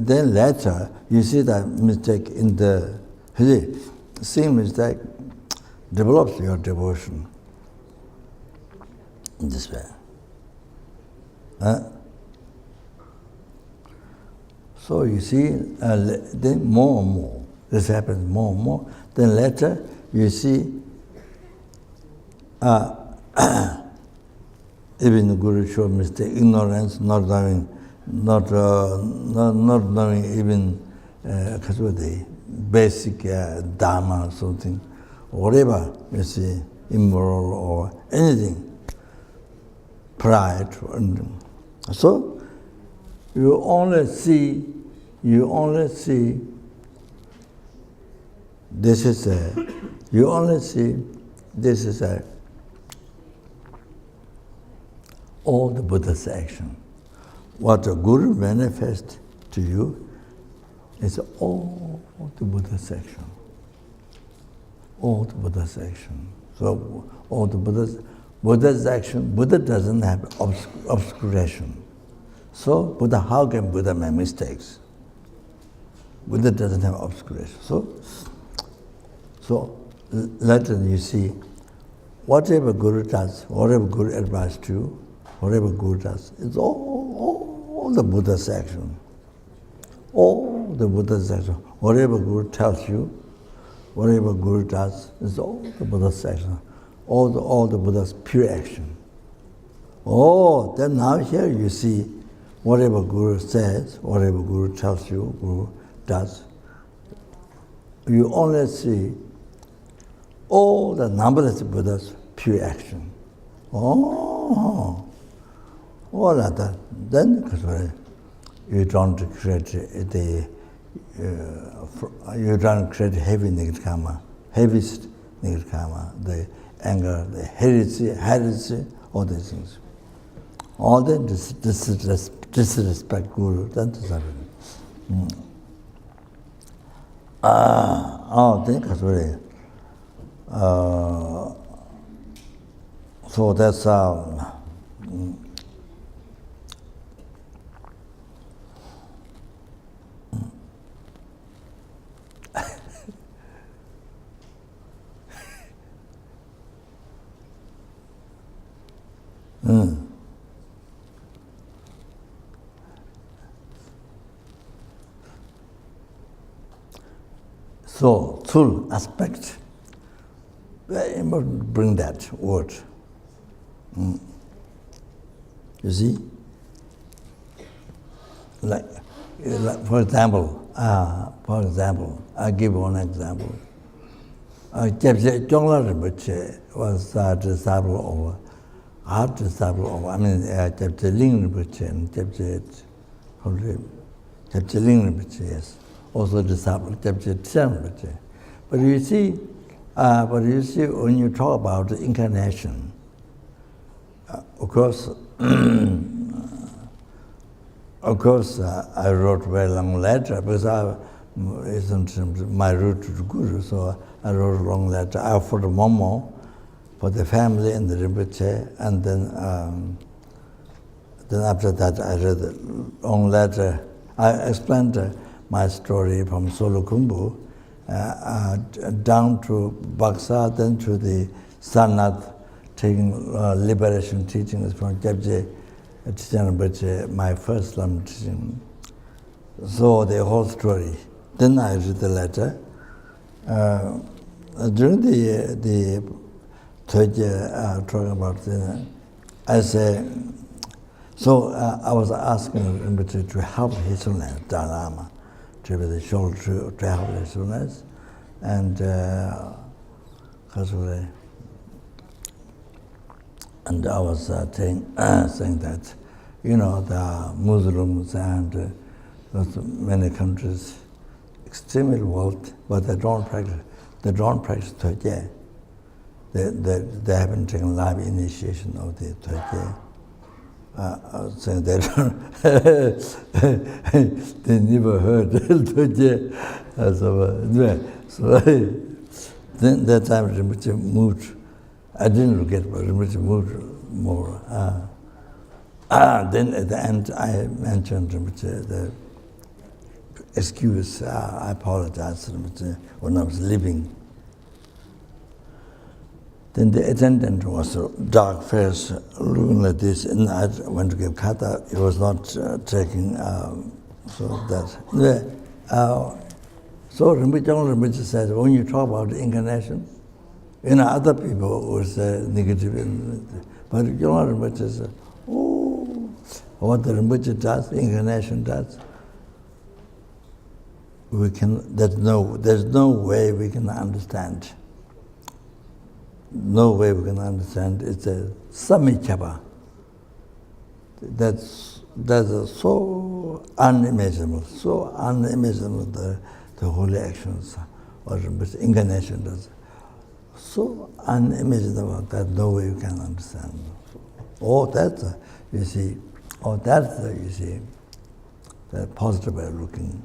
then later you see that mistake in the, you see, same mistake develops your devotion in this way. So you see, then more and more, this happens more and more. Then later you see, even the Guru showed mistake, ignorance, not knowing even the basic Dharma or something, whatever you see, immoral or anything, pride. So you only see this is all the Buddha's action. What the Guru manifests to you is all the Buddha's action. All the Buddha's action. So all the Buddha's action, Buddha doesn't have obscuration. So Buddha, how can Buddha make mistakes? Buddha doesn't have obscuration. So later you see, whatever Guru does, whatever Guru advises to you, whatever Guru does, it's all the Buddha's action. All the Buddha's action. Whatever Guru tells you, whatever Guru does, is all the Buddha's action. All the Buddha's pure action. Oh, then now here you see, whatever Guru says, whatever Guru tells you, Guru does, you only see all the numberless Buddha's pure action. All of that. Then you don't create heavy negative karma, heaviest negative karma, the anger, the heresy, all these things. All the disrespect Guru, that is happening. So that's So, full aspect, very important to bring that word. You see? Like for example, I give one example. Jebje Jongla Rinpoche was a disciple of, Jebje Ling Rinpoche and Jebje Ling Rinpoche, yes. Also disciple Jebje Tsen Rinpoche. But you see, when you talk about the incarnation, of course, I wrote a very long letter because isn't my route to the Guru, so I wrote a long letter. I offered Momo for the family and the Rinpoche, and then after that I read a long letter. I explained my story from Solukhumbu down to Baksa, then to the Sanath, taking liberation teachings from Jebje Rinpoche, my first Lama teaching. So the whole story. Then I read the letter. During the third year, talking about I say, so I was asking Rinpoche to help His Holiness, Dalai Lama, to be the shoulder to help His Holiness, and I was saying that, the Muslims and many countries extremely wealthy, but they don't practice third year. They haven't taken live initiation of the third year. saying they they never heard dhogyal. So then that time Rinpoche moved. I didn't look at, but Rinpoche moved more. Then at the end, I mentioned Rinpoche, the excuse, I apologize to Rinpoche when I was leaving. Then the attendant was a dark face, looking like this, and I went to give kata. He was not taking, so that. So Rinpoche said, when you talk about incarnation, other people would say negative, but Rinpoche said, oh, what the Rinpoche does, incarnation does, there's no way we can understand. No way we can understand. It's a samichaba. That's so unimaginable, the holy actions or incarnation does. So unimaginable that no way you can understand. That's the positive way of looking.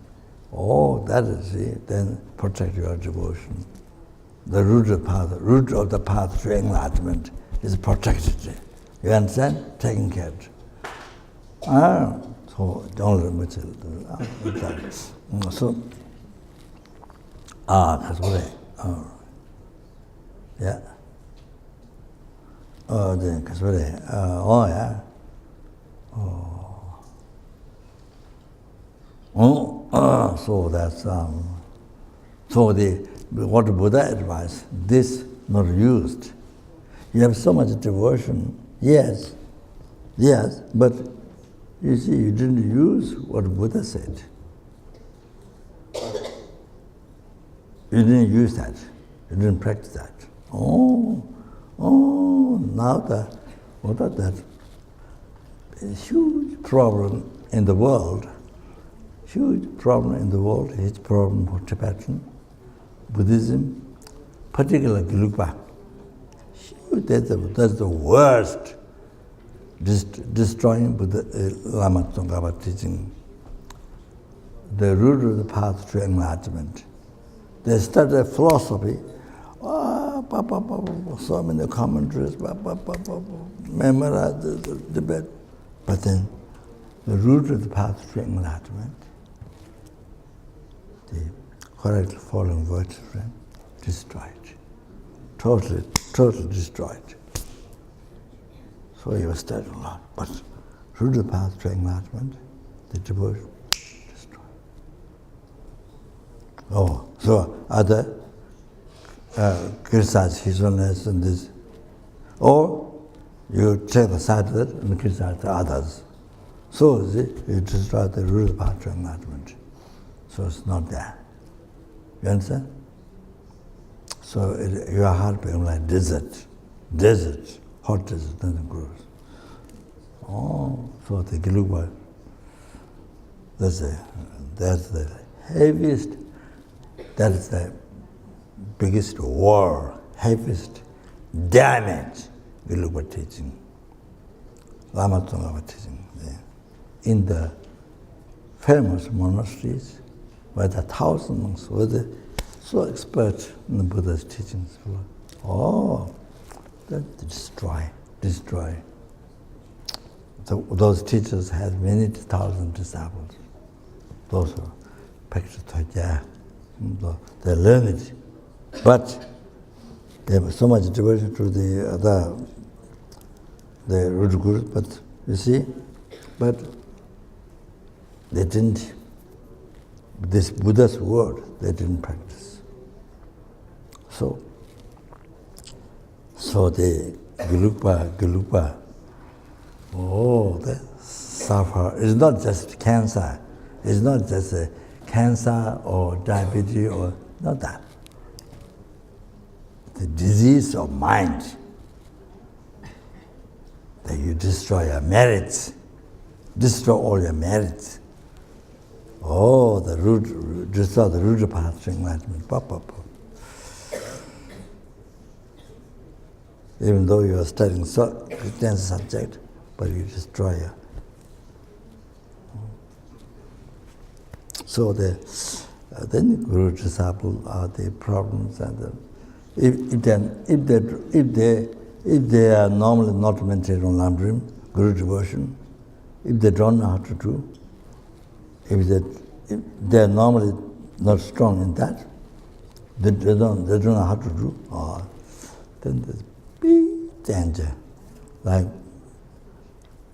Then protect your devotion. The root of the path to enlightenment is protected. You understand? Taken care of. So don't limit it. So, that's what yeah. Then that's what yeah. So that's so what Buddha advised, this not used. You have so much devotion, yes, but you see, you didn't use what Buddha said. You didn't use that. You didn't practice that. Now that a huge problem in the world, huge problem for Tibetan Buddhism, particularly Gelugpa. That's the worst, destroying Buddha, Lama Tsongkhapa teaching, the root of the path to enlightenment. They started philosophy, so many commentaries, memorize the debate, but then the root of the path to enlightenment, the correctly following virtues, destroyed. Totally destroyed. So he was studying a lot. But through the path to enlightenment, the devotion destroyed. So other criticize his owners and this. Or you take the side of it and criticize the others. So you destroy the root of the path to enlightenment. So it's not there. You understand? So your heart becomes like desert, hot desert, nothing grows. So the Gelugpa, that's the heaviest, that is the biggest war, heaviest damage Gelugpa teaching, Lama Tsongkhapa teaching. In the famous monasteries, where the 1,000 monks were so expert in the Buddha's teachings. That destroy. Those teachers had many thousand disciples. Those who practiced dhogyal, they learned it. But they have so much devotion to the root gurus, but you see, but they didn't, this Buddha's word, they didn't practice. So the Gelugpa, they suffer. It's not just cancer. It's not just a cancer or diabetes or not that. The disease of mind, that you destroy your merits, destroy all your merits. The root, destroy the root of path to enlightenment. Even though you are studying Christian subject, but you destroy it. So then the Guru disciple are the problems, and if they are normally not maintained on Lamdrim, Guru devotion, if they don't know how to do, if they are normally not strong in that, they don't know how to do, then there's big danger, like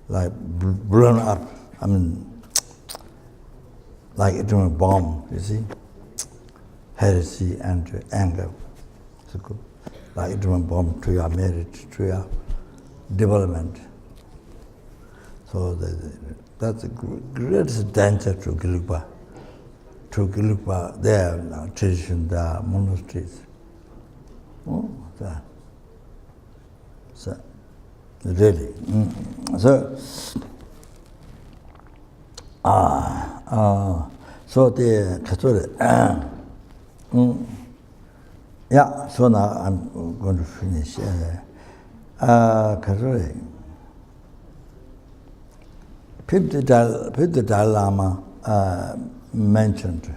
blown up. I mean, like atomic bomb. You see, heresy and anger. So, like atomic bomb to your marriage, to your development. So that's the greatest danger to Gelugpa. To Gelugpa, their tradition, their monasteries. So really. So the Catholic. Yeah. So now I'm going to finish. Catholic. Fifth Dalai Lama mentioned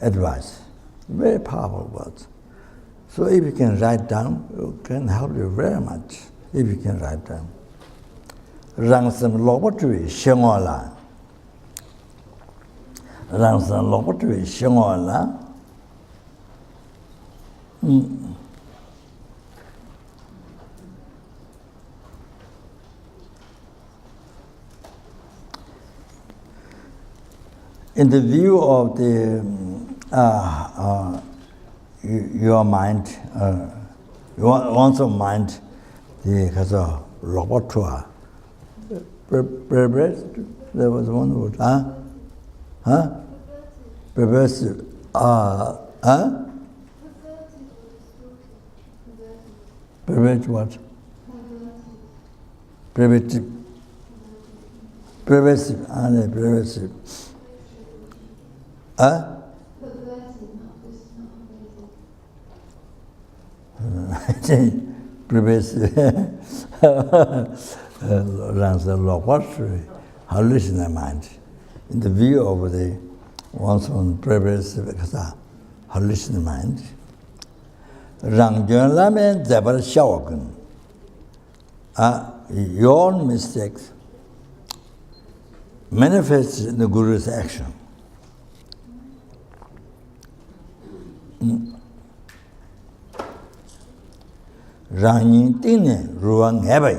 advice, very powerful words. So if you can write down, it can help you very much. If you can write down. Rangsam Lopatui Shangola. Rangsam Lopatui Shangola. In the view of the your mind, one's mind, the Kasa Lopatua. There was one word, perversive. Perverted what? Perversive. Perversive. Perversive. Perversive. Runs the law. What hallucinate mind? In the view of the one's own perversive hallucinate mind. Rangjön Lamen Zabar Shawagun. Your mistakes manifest in the Guru's action. Rangyin Tine Ruang Hebei.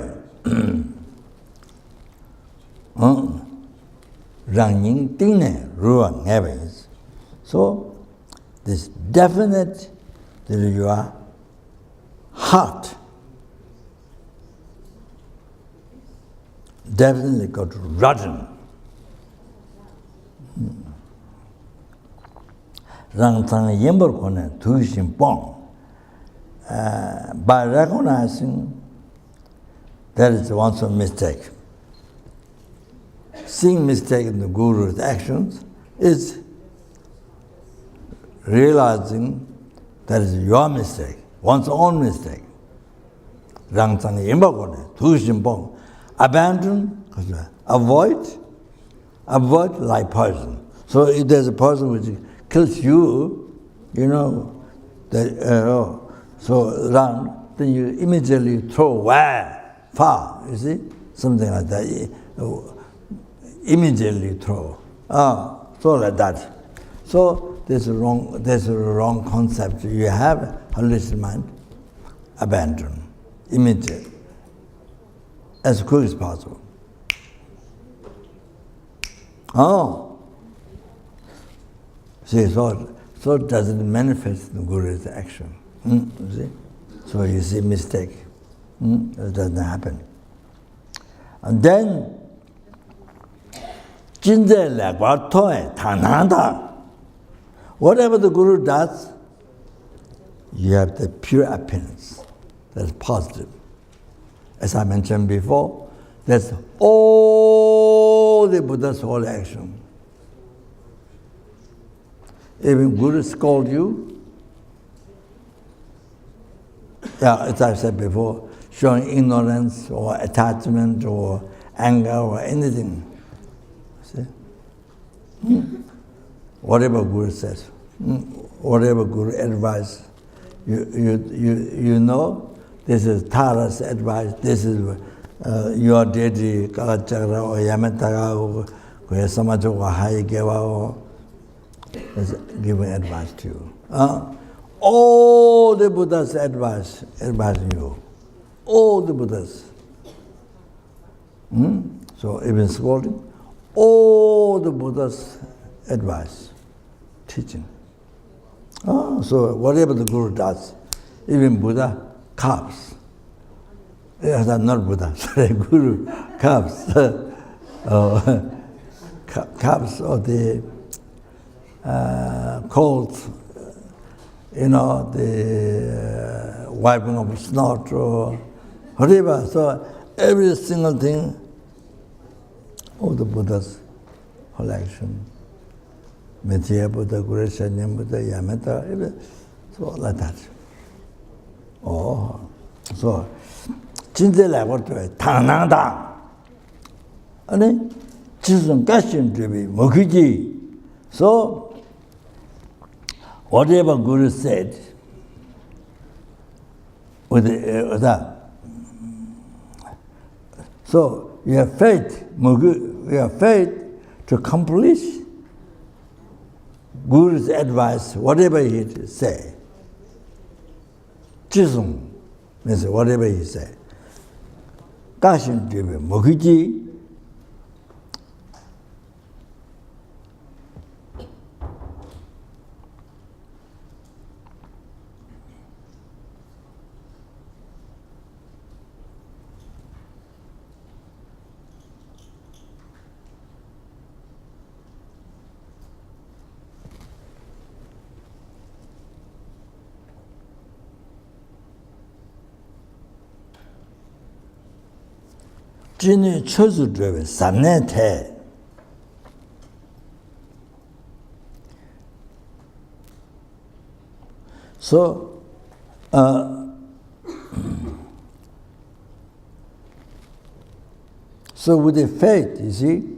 Rangyin Tine Ruang Hebei. So, this definite that your heart definitely got rotten. Rang Tang Yember Kone Tuishin Pong. By recognizing that is one's own mistake. Seeing mistake in the Guru's actions is realizing that is your mistake, one's own mistake. Rang Tang Yember Kone Tuishin Pong. Abandon, avoid like poison. So if there's a person which kills you, you know, that, so run, then you immediately throw where? Far, you see? Something like that. Immediately throw. So like that. So there's a wrong concept. You have hallucination mind, abandon, immediate, as quick as possible. See, so does it manifest in the Guru's action? You see? So you see mistake. It doesn't happen. And then, whatever the Guru does, you have the pure appearance. That's positive. As I mentioned before, that's all the Buddha's whole action. Even Guru scold you, as I said before, showing ignorance or attachment or anger or anything. See? Whatever Guru says, whatever Guru advice, you know, this is Tara's advice, this is your deity, Kalachakra or Yamataga or Samajo or Haigeva or giving advice to you. All the Buddhas advise you. All the Buddhas. So even scolding, all the Buddhas advice, teaching. So whatever the Guru does, even Buddha carves. Not Buddha, sorry, Guru carves. Carves of the cold, the wiping of snot or whatever. So every single thing, all the Buddhas, whole action. Mithya Buddha, Guru Shanyam Buddha, Yamata, so like that. So, 진짜 라고도 당당당. 아니, 지금 가신 집이 먹이지. So, whatever Guru said, with that. So, you have faith, you have faith to accomplish Guru's advice, whatever he say. Jisung means whatever he say. Kashin jibe mogiji. 진의 처수드레베 삼내태 So so with the faith, you see,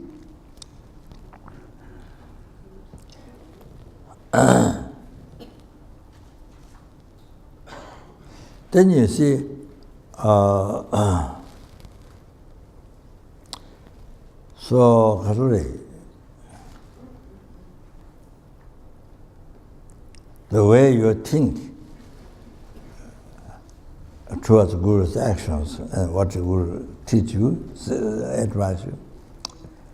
then you see so, the way you think towards Guru's actions and what the Guru teach you, advise you.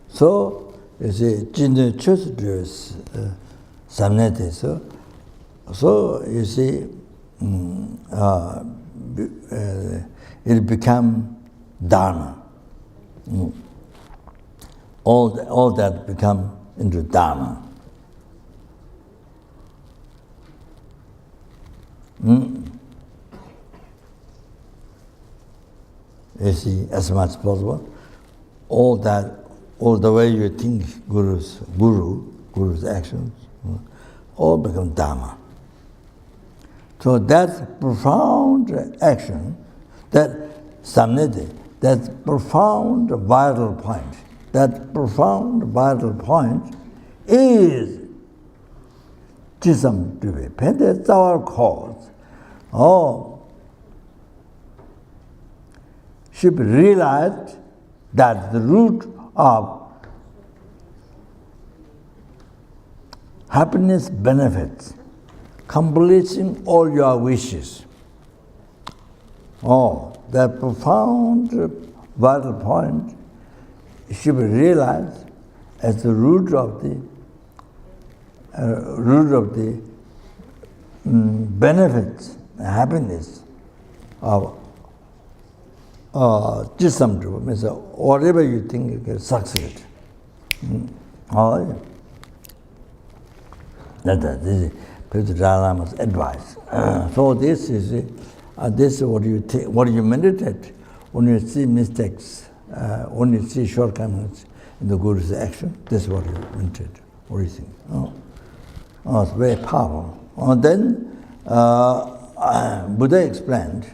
So, you see, Jinja Chusudrus Samnete, so you see, it become Dharma. All that become into Dharma. You see, as much as possible, all the way you think Guru's actions, all become Dharma. So that profound action, that samniti, that profound vital point, is Jisam Dube. That's our cause. Should be realized that the root of happiness benefits, completing all your wishes. That profound vital point should be realized as the root of the benefits, happiness of Jisam Dhruva, means whatever you think you can succeed. This is President Lama's advice. So this is what you take, what you meditate when you see mistakes, when you see shortcomings in the Guru's action. This is what you meditate. What do you think? It's very powerful. Then Buddha explained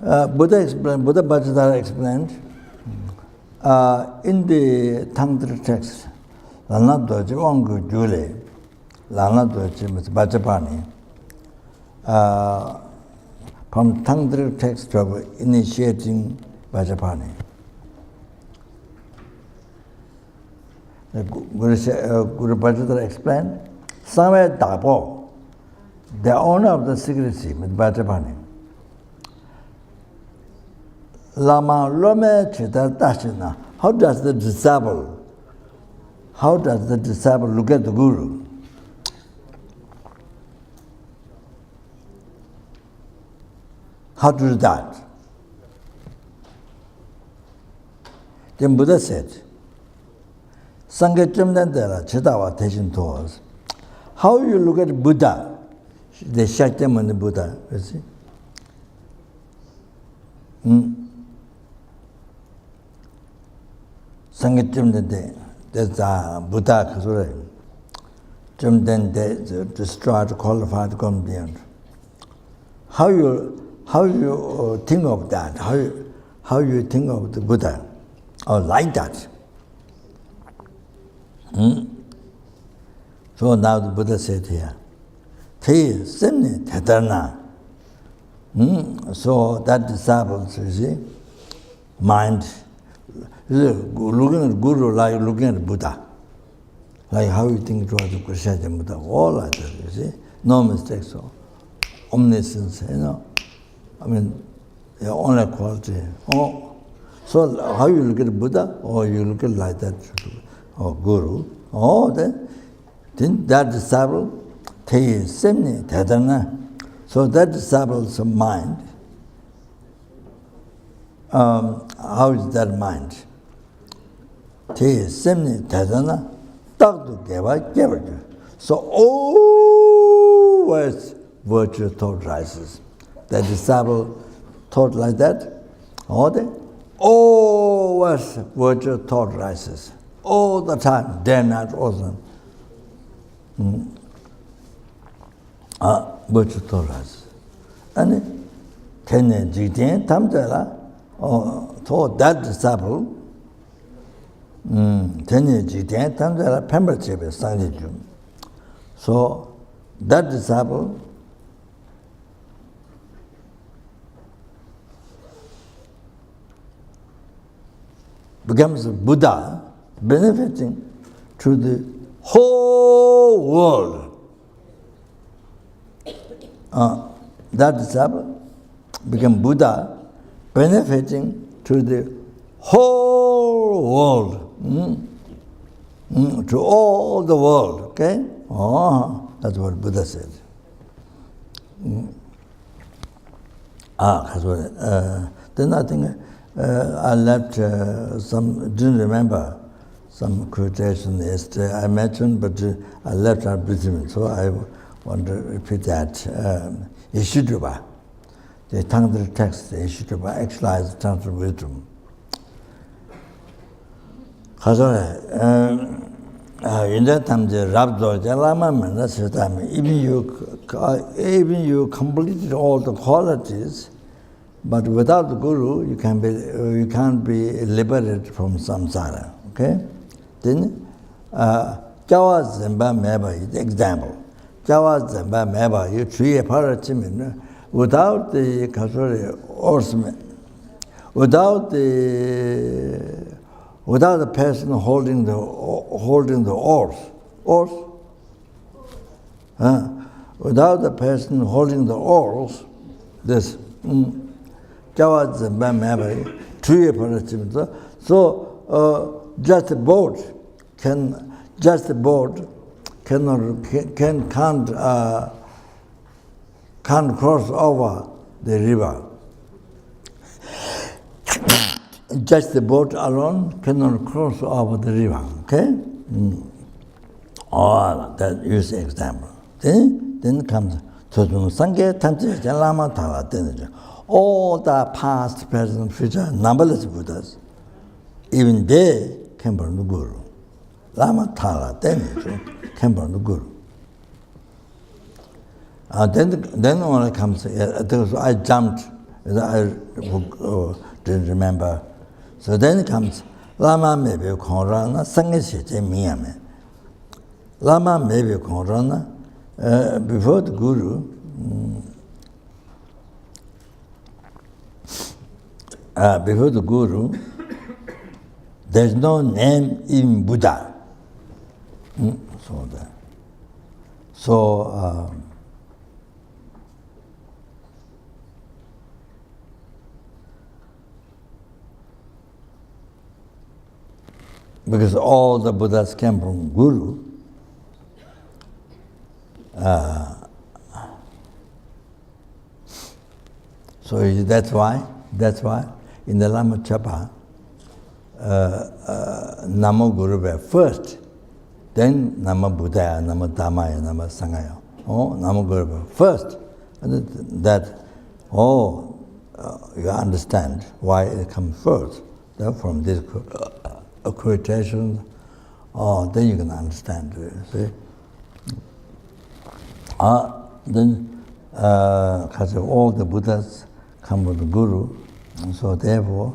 Buddha Bhattacharya explained in the Tantric text, Lana Doji Ongu Jule, Lana Doji Bhajapani, from Tantric text of initiating Bhajapani. Guru Bhattacharya explained, somewhere Dabo, the owner of the secrecy with Bhajapani. Lama Lome Chita Dashina. How does the disciple look at the Guru? How to do that? Then Buddha said, Sangha Chimdantara Chitawa Teshin Tours. How you look at Buddha, the Shakyamuni Buddha, you see? Sangha Chimdante, that's Buddha Kasure. Chimdante, destroy, to qualify, to come beyond. How you think of that? How you think of the Buddha? Or like that? So now the Buddha said here, Te Semni Tatarna. So that disciples, you see, mind, looking at Guru like looking at Buddha. Like how you think it was the Krishna Buddha, all like that, you see. No mistakes, so omniscience, you know. I mean, your only quality. Oh, so how you look at Buddha, or you look at like that, or Guru, then that disciple, Te Semni Tatarna. So that disciple's mind, how is that mind? Te Semni Tatarna, Taktu Geva Geva. So always virtue thought rises. The disciple thought like that, always virtue thought rises. All the time, day and night, also. Virtue thought rises. And then, Jigten Tamjala, thought that disciple, Jigten Tamjala, Pemberchebe, Sanjijum. So, that disciple, becomes a Buddha, benefiting to the whole world. That disciple became Buddha, benefiting to the whole world, to all the world. Okay? That's what Buddha said. Then I think I left didn't remember some quotation yesterday I mentioned, but I left out between. So I want to repeat that. Ishidruba, the Tantric text, the Ishidruba actualized Tantric wisdom. In that time, the Rabdo, Lama, that's the time. Even you completed all the qualities, but without the Guru, you can't be liberated from samsara. Okay? Then, Jawa Zemba Meba is the example. Jawa Zemba Meba, you tree a parachimin without the Kasuri oarsman, without the person holding the oars, without the person holding the oars, this. So just a boat can't cross over the river. Just the boat alone cannot cross over the river. Okay? That is example. Then comes Sangha Tantra Lama Tala. All the past, present, future, numberless Buddhas, even they came from the Guru. Lama Tala came from the Guru. Then when it comes, I jumped I didn't remember. So then comes Lama maybe Kongrana, Sangha Shite Miyame. Lama maybe Kongrana, before the Guru, there's no name in Buddha. Because all the Buddhas came from Guru, so that's why in the Lama Chapa, Namo Guru first, then Namo Buddhaya, Namo Dhammaya, Namo Sanghaya. Oh, Namo Guru first. And that, you understand why it comes first. From this accreditation, then you can understand. See? Then, because all the Buddhas come from the Guru, and so therefore,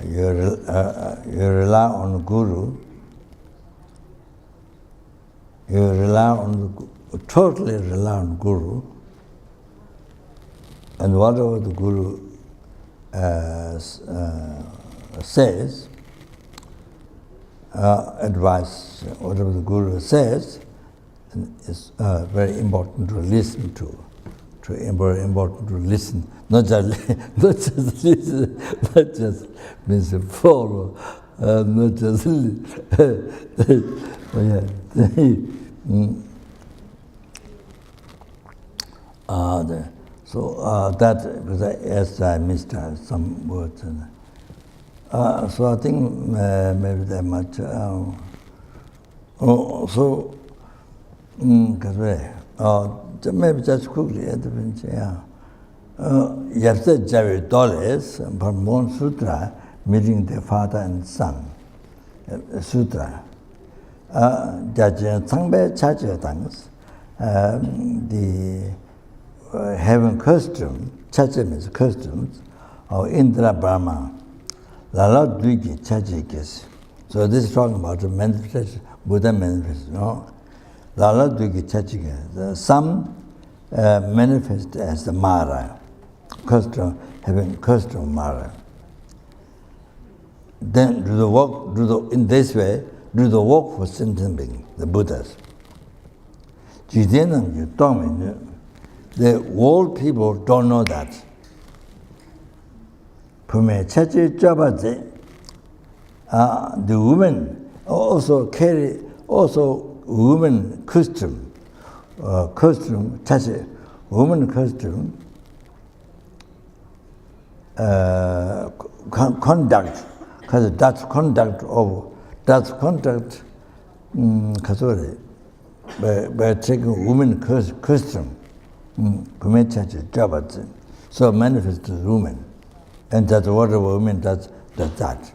you rely on the Guru. Totally rely on Guru, and whatever the Guru says, advice, whatever the Guru says, is very important to listen to. Very important to listen, not just listen, not just means follow, not just that because I missed some words. So I think maybe that much. Maybe just quickly at the bench. Yesterday, Javi Doles from one sutra meeting the father and son. Sutra. Judge Sangbe Chachi Tangs, the having costume, Chachi means costumes, of Indra Brahma. Lala Dvigi Chachikis. So this is talking about the manifestation, Buddha manifestation. No? Lala Dvigi Chachikis. Some manifest as the Mara, custom, having custom Mara. Then do the work, in this way, do the work for sentient being, the Buddhas. The old people don't know that. The women also carry women costume, woman costume, conduct, because that's conduct, by taking woman costume, so manifest as woman. And that's what a woman does that.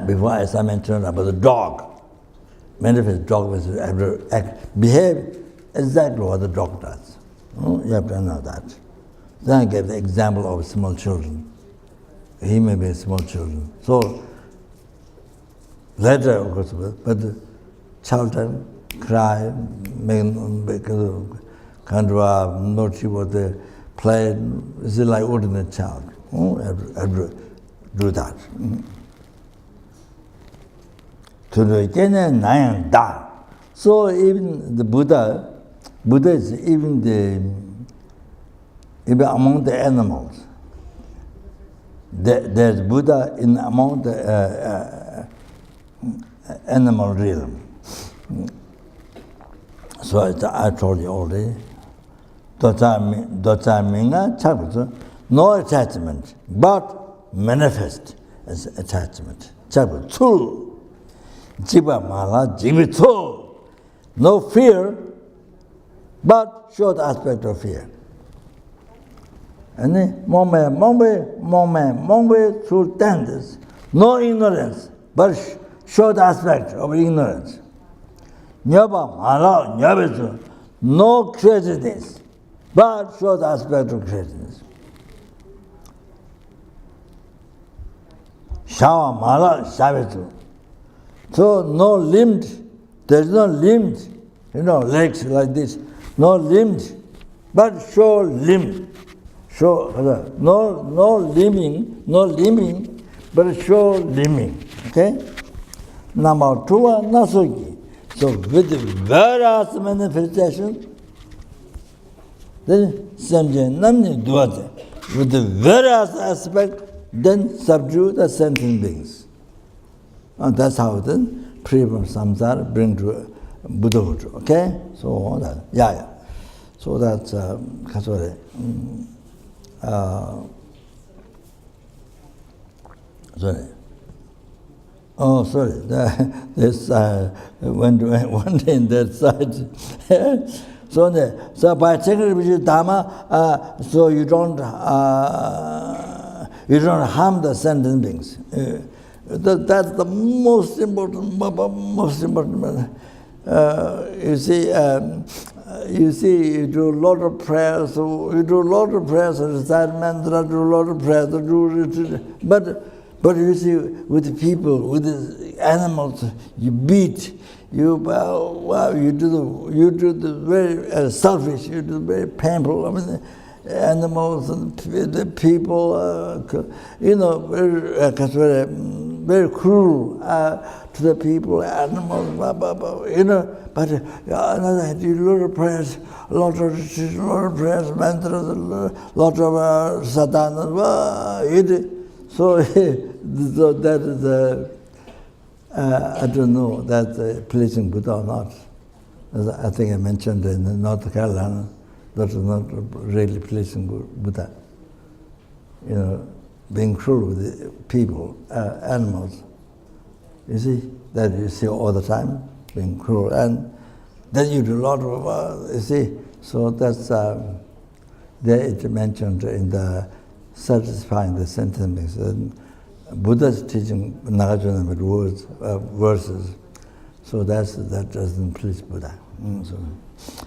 Before, as I mentioned about the dog, manifest dog behave exactly what the dog does. You have to know that. Then I gave the example of small children. He may be small children. So later, of course, but the children cry, can't not see what they play. It's like ordinary child. Have to do that. So even the Buddha is even among the animals. There's Buddha among the animal realm. So I told you already. No attachment, but manifest as attachment. No fear, but short aspect of fear. And then, through tenders. No ignorance, but short aspect of ignorance. No prejudice, but shows aspect of greatness. Shava mala shavitu. So no limit, there is no limit, legs like this, no limit, but show limb. Show no limbing, but show limbing. Okay? Number 2, nasugi. So with various manifestations, then samjaya namni duate. With the various aspects, then subdue the sentient beings. And that's how then free from samsara bring to Buddhahood. Okay? So that, So that's sorry. Sorry. Oh, sorry. This went in that side. So by taking Dharma, so you don't harm the sentient beings. That's the most important. You do a lot of prayers. So you do a lot of prayers, recite mantra, do a lot of prayers, do retreat. But you see, with the people, with the animals, you beat. You do the very selfish. You do the very painful. I mean, animals and the people, very cruel to the people, animals, But another hand, you do a lot of prayers, a lot of prayers, mantras, a lot of sadhana. So that is I don't know that's pleasing Buddha or not. As I think I mentioned in North Carolina, that is not really pleasing Buddha. Being cruel with the people, animals. You see, that you see all the time, being cruel. And then you do a lot of, you see, so that's, there it's mentioned in the satisfying the sentient beings. Buddha's teaching Nagarjuna with words, verses. So that doesn't please Buddha.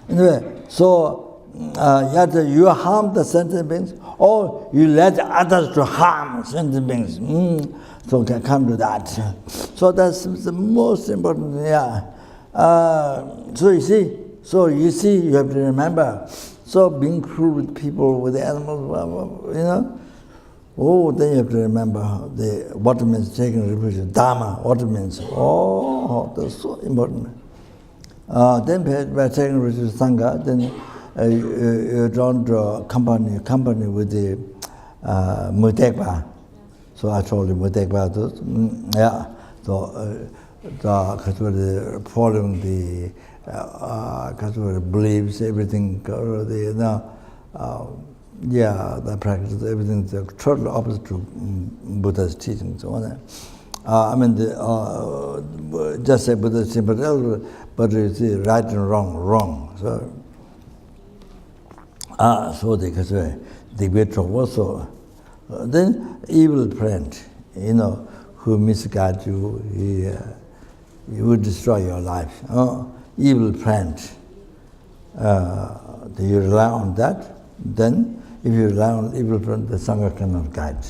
Anyway, so either you harm the sentient beings or you let others to harm sentient beings. So can come to that. So that's the most important. So you see, you have to remember. So being cruel with people, with the animals, then you have to remember what it means taking refuge, Dharma, what it means. Oh, that's so important. Then by taking refuge Sangha, then you don't company with the Mutekpa. So I told him Mutekpa, so following the beliefs, everything, the practice, everything is totally opposite to Buddha's teaching. So just say Buddha's teaching, but you see right and wrong. So the great also. Then evil friend, who misguide you, he will destroy your life. Evil friend. Do you rely on that? Then, if you rely on evil friend, the Sangha cannot guide.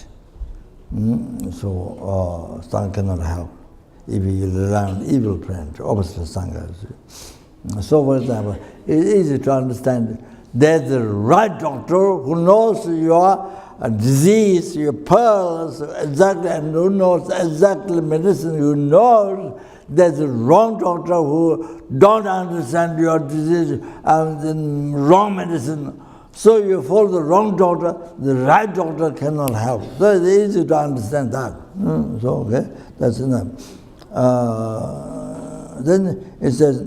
So Sangha cannot help. If you rely on evil friend, opposite Sangha. So, for example, it's easy to understand. There's the right doctor who knows your disease, your pearls exactly, and who knows exactly medicine. Who knows there's a wrong doctor who don't understand your disease and then wrong medicine. So you follow the wrong doctor, the right doctor cannot help. So it's easy to understand that. So, okay, that's enough. Then it says,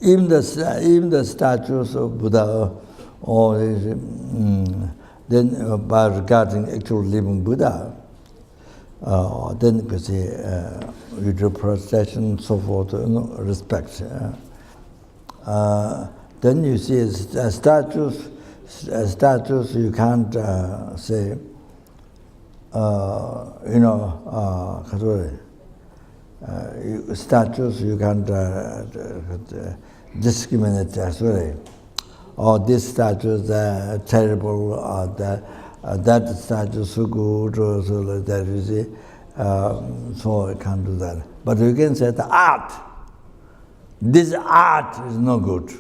even the statues of Buddha, or then by regarding actual living Buddha, then you can say you do prostration, so forth, respect. Then you see statues you can't say statues you can't discriminate as well. Or this statue is terrible, or that statue is so good, or so like that, you see. So I can't do that. But you can say the art. This art is no good.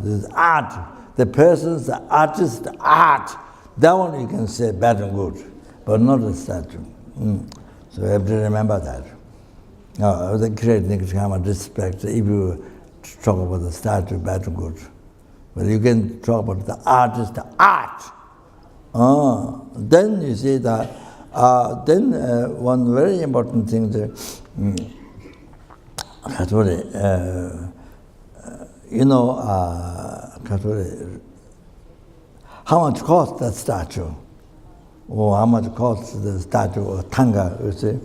This art. The person's the artist, the art. That one you can say bad and good, but not the statue. So you have to remember that. The great next kind of respect if you talk about the statue, bad and good. But you can talk about the artist, the art. Then you see that. Then one very important thing, how much cost that statue, or how much costs the statue or Tanga, you see.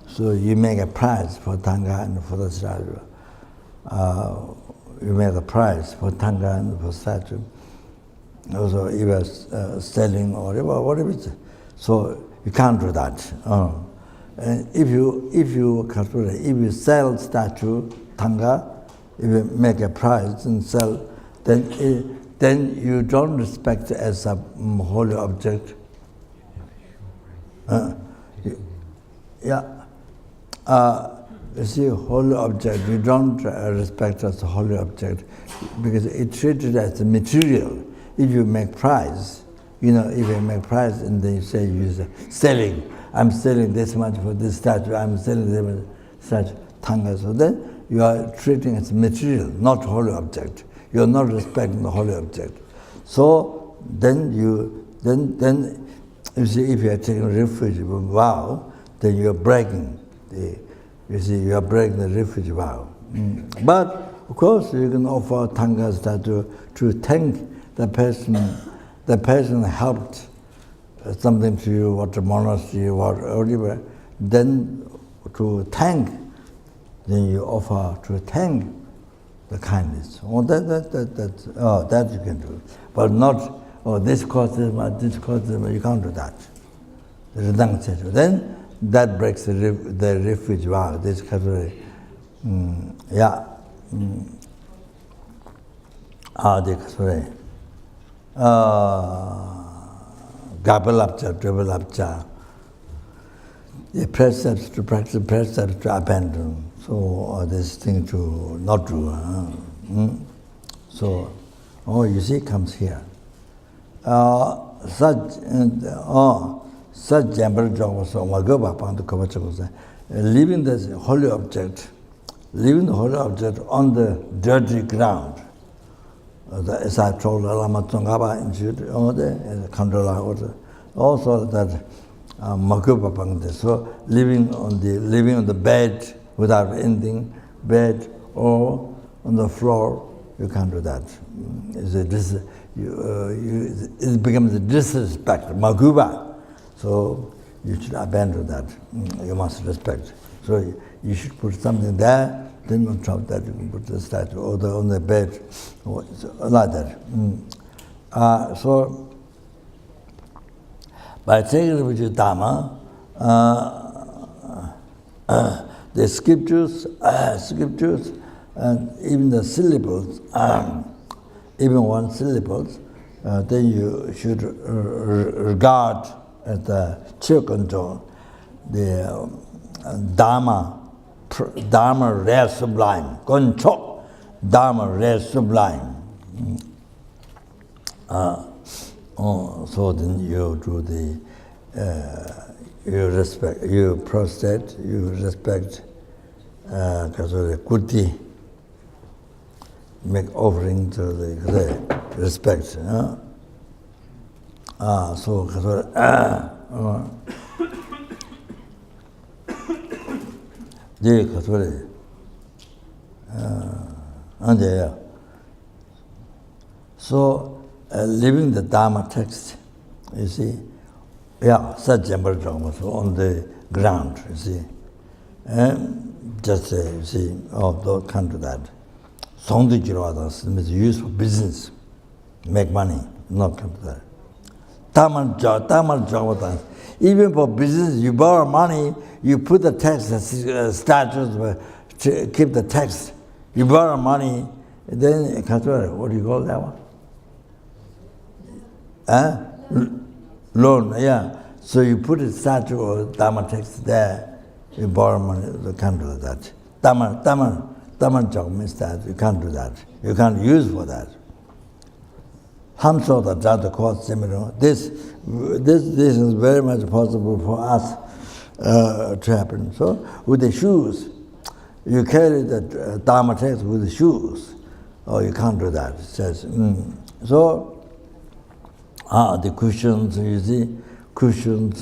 So you make a price for Tanga and for the statue. You make a price for Tanga and for statue. Also, if you're selling or whatever it is. So you can't do that. And if you sell statue, Tanga, if you make a price and sell, then you don't respect it as a holy object. You see, holy object, you don't respect as a holy object because it's treated as a material. If you make price, if you make price and then you say you're selling, I'm selling this much for this statue, I'm selling this much statue, Tanga. So then you are treating it as material, not holy object. You are not respecting the holy object. So then you see, if you are taking refuge vow, then you are breaking you are breaking the refuge vow. But of course you can offer Tanga statue to thank the person. The person helped something to you, what a monastery, whatever. Then to thank, then you offer to thank the kindness. That you can do. But not, this costs this much, this costs this much. You can't do that. Then that breaks the refuge vow. This category. Gabelapcha, Dribelapcha. The precepts to practice, precepts to abandon. So this thing to not do. So, you see, comes here. Such jambal job so Magoba Panda Kovacha, leaving the holy object on the dirty ground. As I told Lama Tsongaba Institute, the Kandala also that Magoba Panda. So living on the bed without anything, bed or on the floor, you can't do that. It becomes a disrespect, Maguba. So you should abandon that. You must respect. So you should put something there, then on top of that you can put the statue or on the bed, or like that. So by taking refuge in Dharma, the scriptures, and even the syllables, even one syllables, then you should regard as the Chökonjo, the Dharma rare sublime, Goncho, Dharma rare sublime. So then you do you prostrate, you respect Kuti, make offering to the respect. So living the Dharma text, you see, such jambal so on the ground, you see, just you see, don't come to that. Songdi Jirovadas is used for business, make money, not come to that. Even for business, you borrow money, you put the text, statues, keep the text. You borrow money, then, what do you call that one? Loan, yeah. So you put a statue or Dharma text there, you borrow money, you can't do that. Dharma job means that, you can't do that. You can't use for that. Hamsota Jata course seminar. This is very much possible for us to happen. So with the shoes, you carry the Dharma text with the shoes. Oh, you can't do that. It says, So the cushions,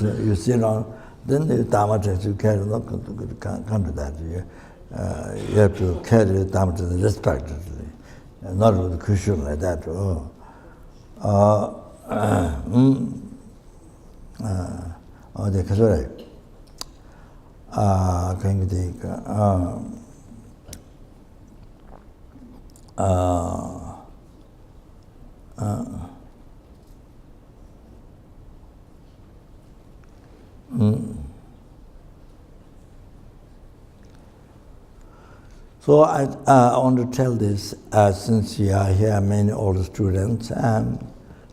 you sit on, then the Dharma text you carry, can't do that. You have to carry the Dharma text respectively, not with a cushion like that. So I want to tell this since you are here, many old students,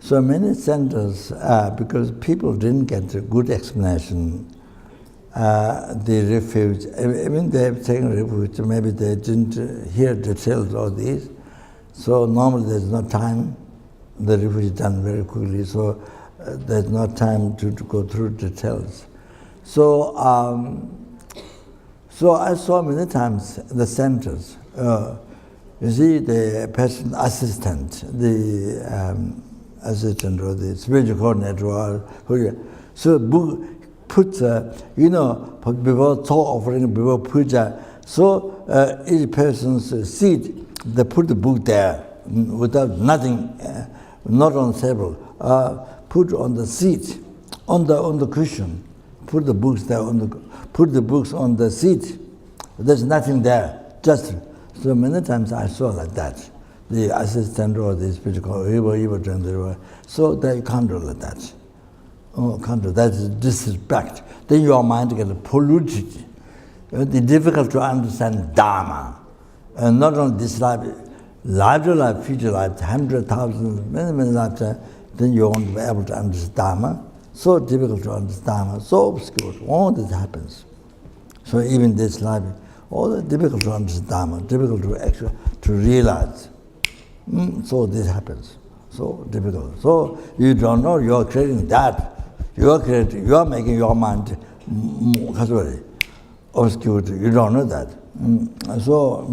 so many centers, because people didn't get a good explanation, the refuge, even they have taken refuge, maybe they didn't hear details of these. So normally there's no time. The refuge is done very quickly, so there's no time to go through details. So I saw many times the centers. You see, the patient assistant, the assistant or the spiritual coordinator, so book puts, before talk offering, before puja, so each person's seat, they put the book there without nothing, not on the table, put on the seat, on the cushion, put the books there put the books on the seat. There's nothing there. Just so many times I saw like that. The assistant or the spiritual, so they can't do like that. Oh, can't do that. Is disrespect. Then your mind gets polluted. It's difficult to understand Dharma. And not only this life, life, future life, 100,000, many lifetimes, then you won't be able to understand Dharma. So difficult to understand Dharma, so obscure. All this happens. So even this life, all the difficult to understand Dharma, difficult to realize. So this happens. So difficult. So you don't know you are creating that. You are making your mind obscure. You don't know that. So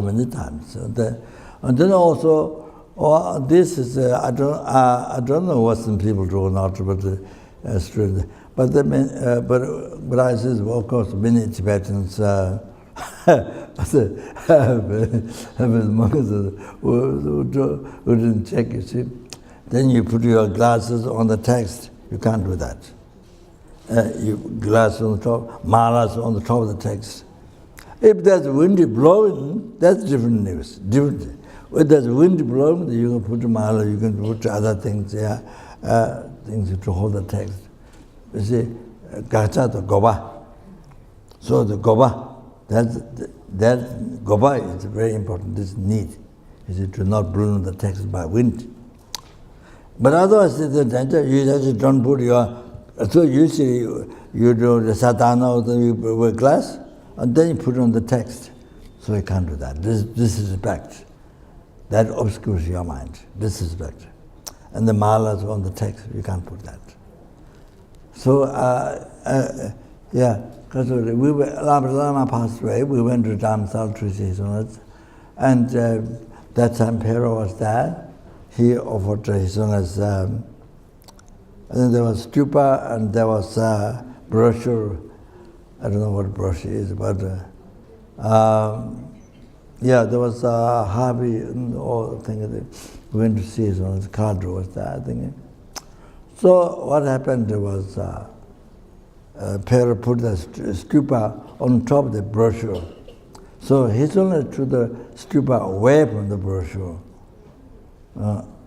many times. And then also, this is I don't know what some people do or not, but students. But I said, well, of course, many Tibetans. Monks who didn't check, you see. Then you put your glasses on the text. You can't do that. You glasses on the top, malas on the top of the text. If there's wind blowing, that's different news. Different. If there's wind blowing, you can put mala, you can put other things, things to hold the text. You see, gacha to goba. So the goba, that goba is very important. This need is to not blow the text by wind. But otherwise, you just don't put your. So usually you do the sadhana or the glass, and then you put on the text. So you can't do that. This is respect. That obscures your mind. Disrespect. And the malas on the text, you can't put that. So, because Lama passed away, we went to Dharma and and that time Pero was there. He offered his owners, and then there was stupa and there was brochure. I don't know what brochure is, but there was a hobby and all things. We went to see his owners, card was there, I think. So what happened was Pero put the stupa on top of the brochure. So his owner threw the stupa away from the brochure.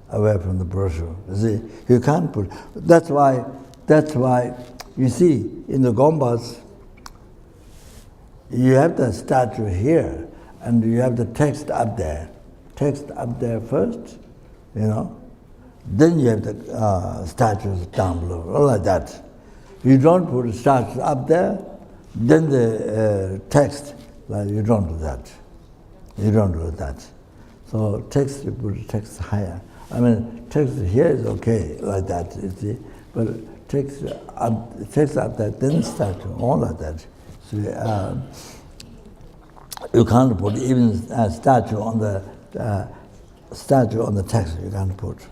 Away away from the brochure. You see, you can't put. That's why. You see, in the Gombas, you have the statue here, and you have the text up there. Text up there first, Then you have the statues down below, all like that. You don't put the statues up there, then the text, like you don't do that. You don't do that. So text, you put the text higher. I mean, text here is okay, like that, you see. But text up there, then statue, all like that. So you can't put even a statue on the text. You can't put.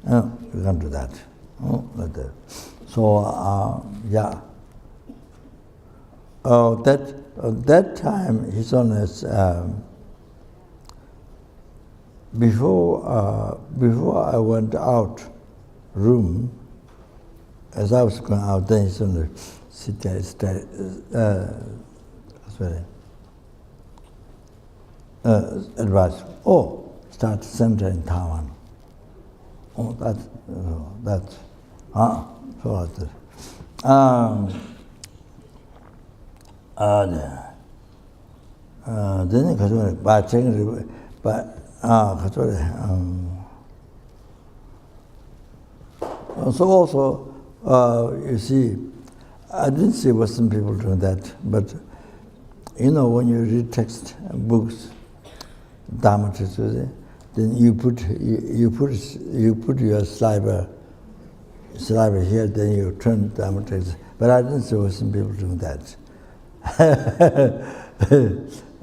No, you can't do that. Like that. So yeah. That time, His Holiness, before I went out room, as I was going out, then His Holiness sit there, advice. Start center in Taiwan. That's so like that. Then so also you see, I didn't see Western people doing that, but when you read text books, Dharma teachers, then you put your saliva here, then you turn Dharma text. But I didn't see Western people doing that.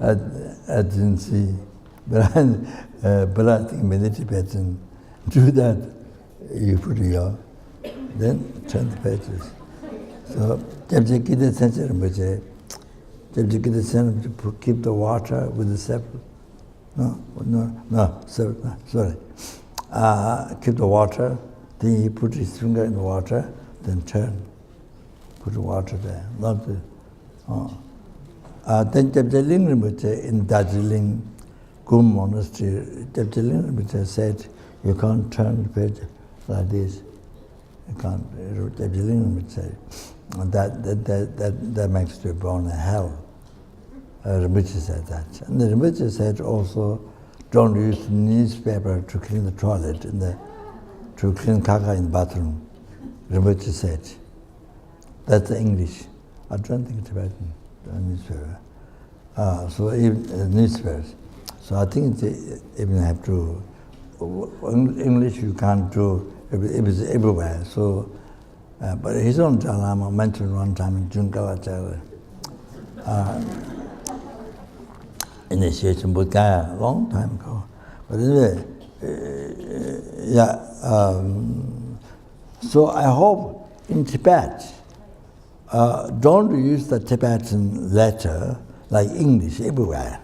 I didn't see, but I think many Tibetans do that. You put your, then turn the pages. So, keep the water with the separate. Sorry. Keep the water, then he put his finger in the water, then turn. Put the water there, not the. Then Jebjeling Rinpoche in Darjeeling, Kum Monastery, Jebjeling Rinpoche said, you can't turn the page like this. You can't. Jebjeling Rinpoche, that makes you born in hell. Rinpoche said that. And the Rinpoche said also, don't use newspaper to clean the toilet, to clean caca in the bathroom. Rinpoche said. That's English. I don't think Tibetan newspaper. So even newspapers. So I think they even have to. English you can't do. It is everywhere. So, but his own Lama mentioned one time in Junkalachara. Initiation Buddha, a long time ago. But anyway, so I hope in Tibet, don't use the Tibetan letter like English everywhere.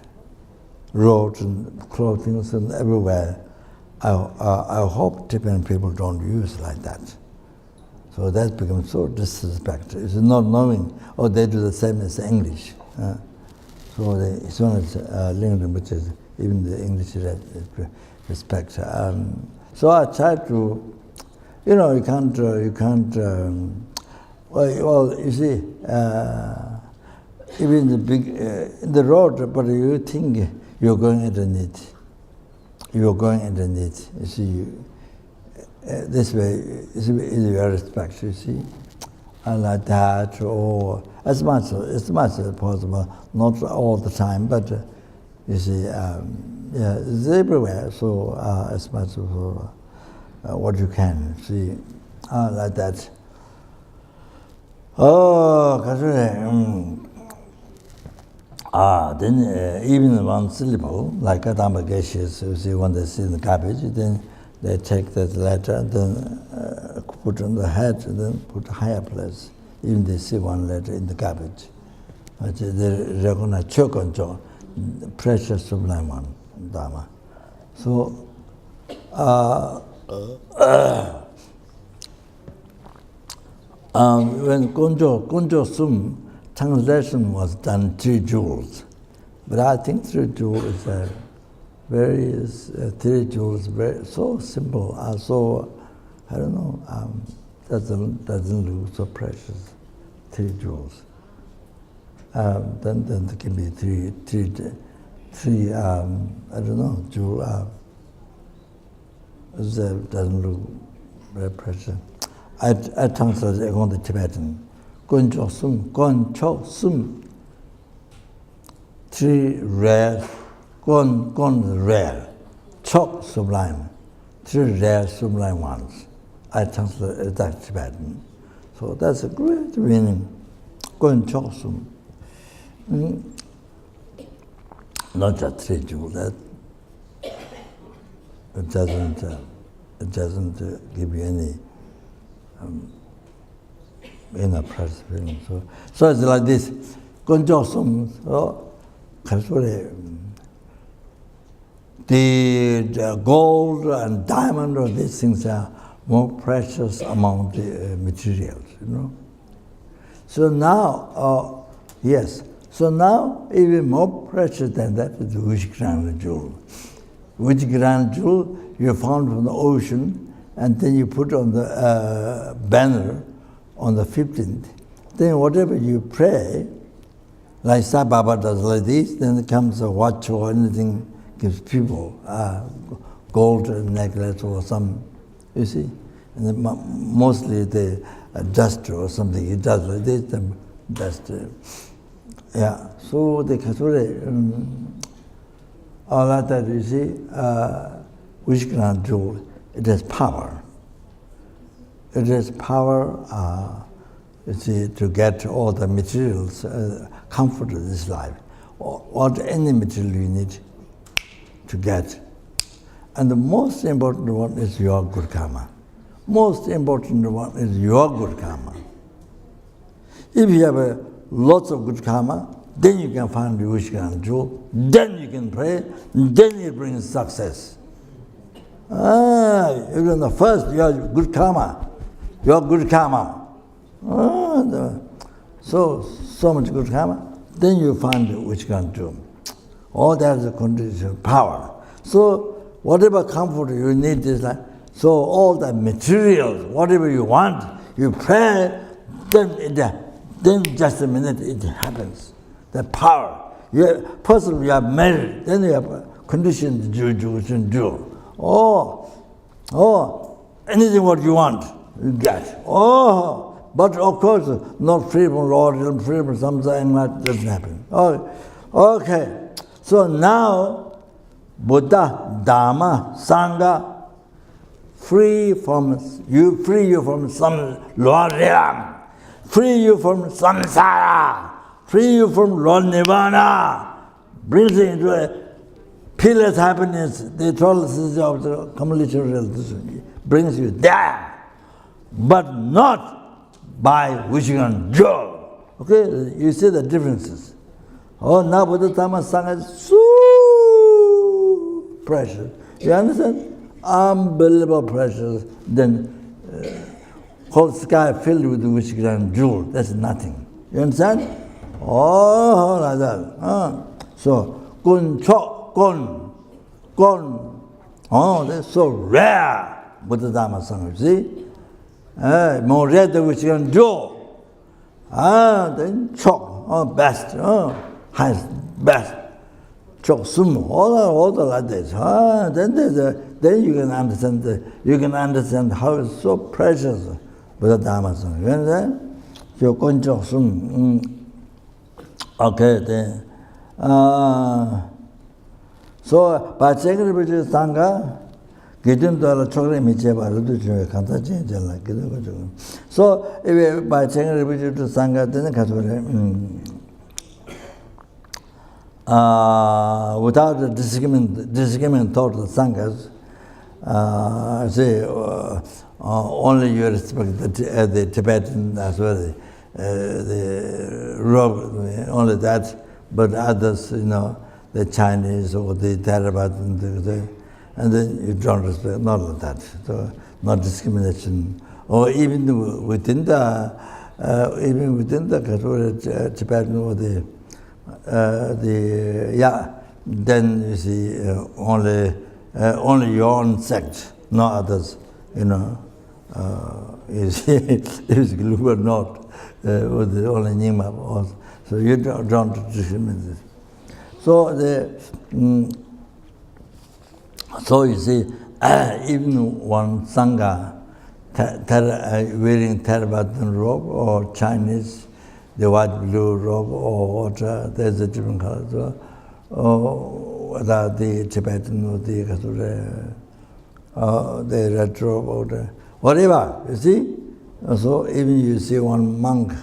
Roads and clothing and everywhere. I hope Tibetan people don't use like that. So that becomes so disrespectful. It's not knowing, they do the same as English. So as soon as Lingam, which is even the English respect. So I try to, you can't. Well, you see, even the road, but you think you're going underneath. You're going underneath. You see, this way is your respect. You see, and like that, or as much as possible, not all the time, but you see, it's everywhere. So as much as what you can see, like that. Then even one syllable, like a Dhammageshes, you see, when they see the garbage, then they take that letter, then put on the head, and then put higher place. Even they see one letter in the garbage. They recognize Chokonjo, precious sublime one, Dharma. So, when Gonjo Sum translation was done 3 jewels, but I think 3 jewels is various 3 jewels, so simple, so I don't know, doesn't look so precious. 3 jewels. Then there can be three I don't know, jewel. Doesn't look very precious. I translate it on the Tibetan. Gon chok sum. 3 rare. Gon rare. Chok sublime. 3 rare sublime ones. I translate that Tibetan. So that's a great meaning. Gon chok sum. Not just 3 jewels. That it doesn't give you any inner precious feeling. So it's like this. Gon chok sum. The gold and diamond, or these things are more precious among the materials, you know. So now, yes. So now, even more precious than that is the Vijayana jewel. Vijayana jewel you found from the ocean, and then you put on the banner on the 15th. Then whatever you pray, like Sai Baba does like this, then it comes a watch or anything, gives people gold necklace or some, you see. And then mostly the dust or something, it does like this, the dust. Yeah, so the Kasure, all that you see, Vijayana jewel, it has power. It has power, you see, to get all the materials, comfort of this life, or any material you need to get. And the most important one is your good karma. Most important one is your good karma. If you have lots of good karma, then you can find the Vijayana jewel, then you can pray, then it brings success. Even the first, you have good karma. Your good karma. So much good karma, then you find which can do. All that is a condition of power. So whatever comfort you need is like, so all the materials, whatever you want, you pray, then just a minute it happens. The power. First you are married, then you have conditioned to do. Anything what you want, you get. But of course, not free from Lord, free from samsara, and that doesn't happen. Okay. So now, Buddha, Dharma, Sangha, free you from some Lord realm, free you from samsara, free you from Lord Nirvana, brings you into a peerless happiness, the tolerance of the completion realization, brings you there, but not by Vijayana jewel. Okay, you see the differences. Now Buddha Dharma Sangha is so precious. You understand? Unbelievable precious. Then whole sky filled with Vijayana jewel. That's nothing. You understand? Like that. So gon chok gon. That's so rare. Buddha Dharma Sangha. See? More rare than Vijayana jewel. Then chok. Best. Highest, best, chok sum, all like this. Then you can understand how it's so precious, Buddha Dharma Sangha. You understand? So gon chok sum. Okay, then. So by checking the Sangha, getting to the chocolate micheba, so if by checking the Sangha, then without the disagreement thought of the Sanghas, only you respect the Tibetan as well, the robe, only that, but others, the Chinese or the Theravada, and then you don't respect, not like that, so not discrimination. Or even within the Tibetan or the then you see only your own sect, not others. You see, if you were not with the only Nyingma, so you don't discriminate this. So so you see, even one Sangha wearing Theravada robe or Chinese, the white blue robe or water, there's a different color. So, whether the Tibetan or the red robe or whatever, you see. So even you see one monk,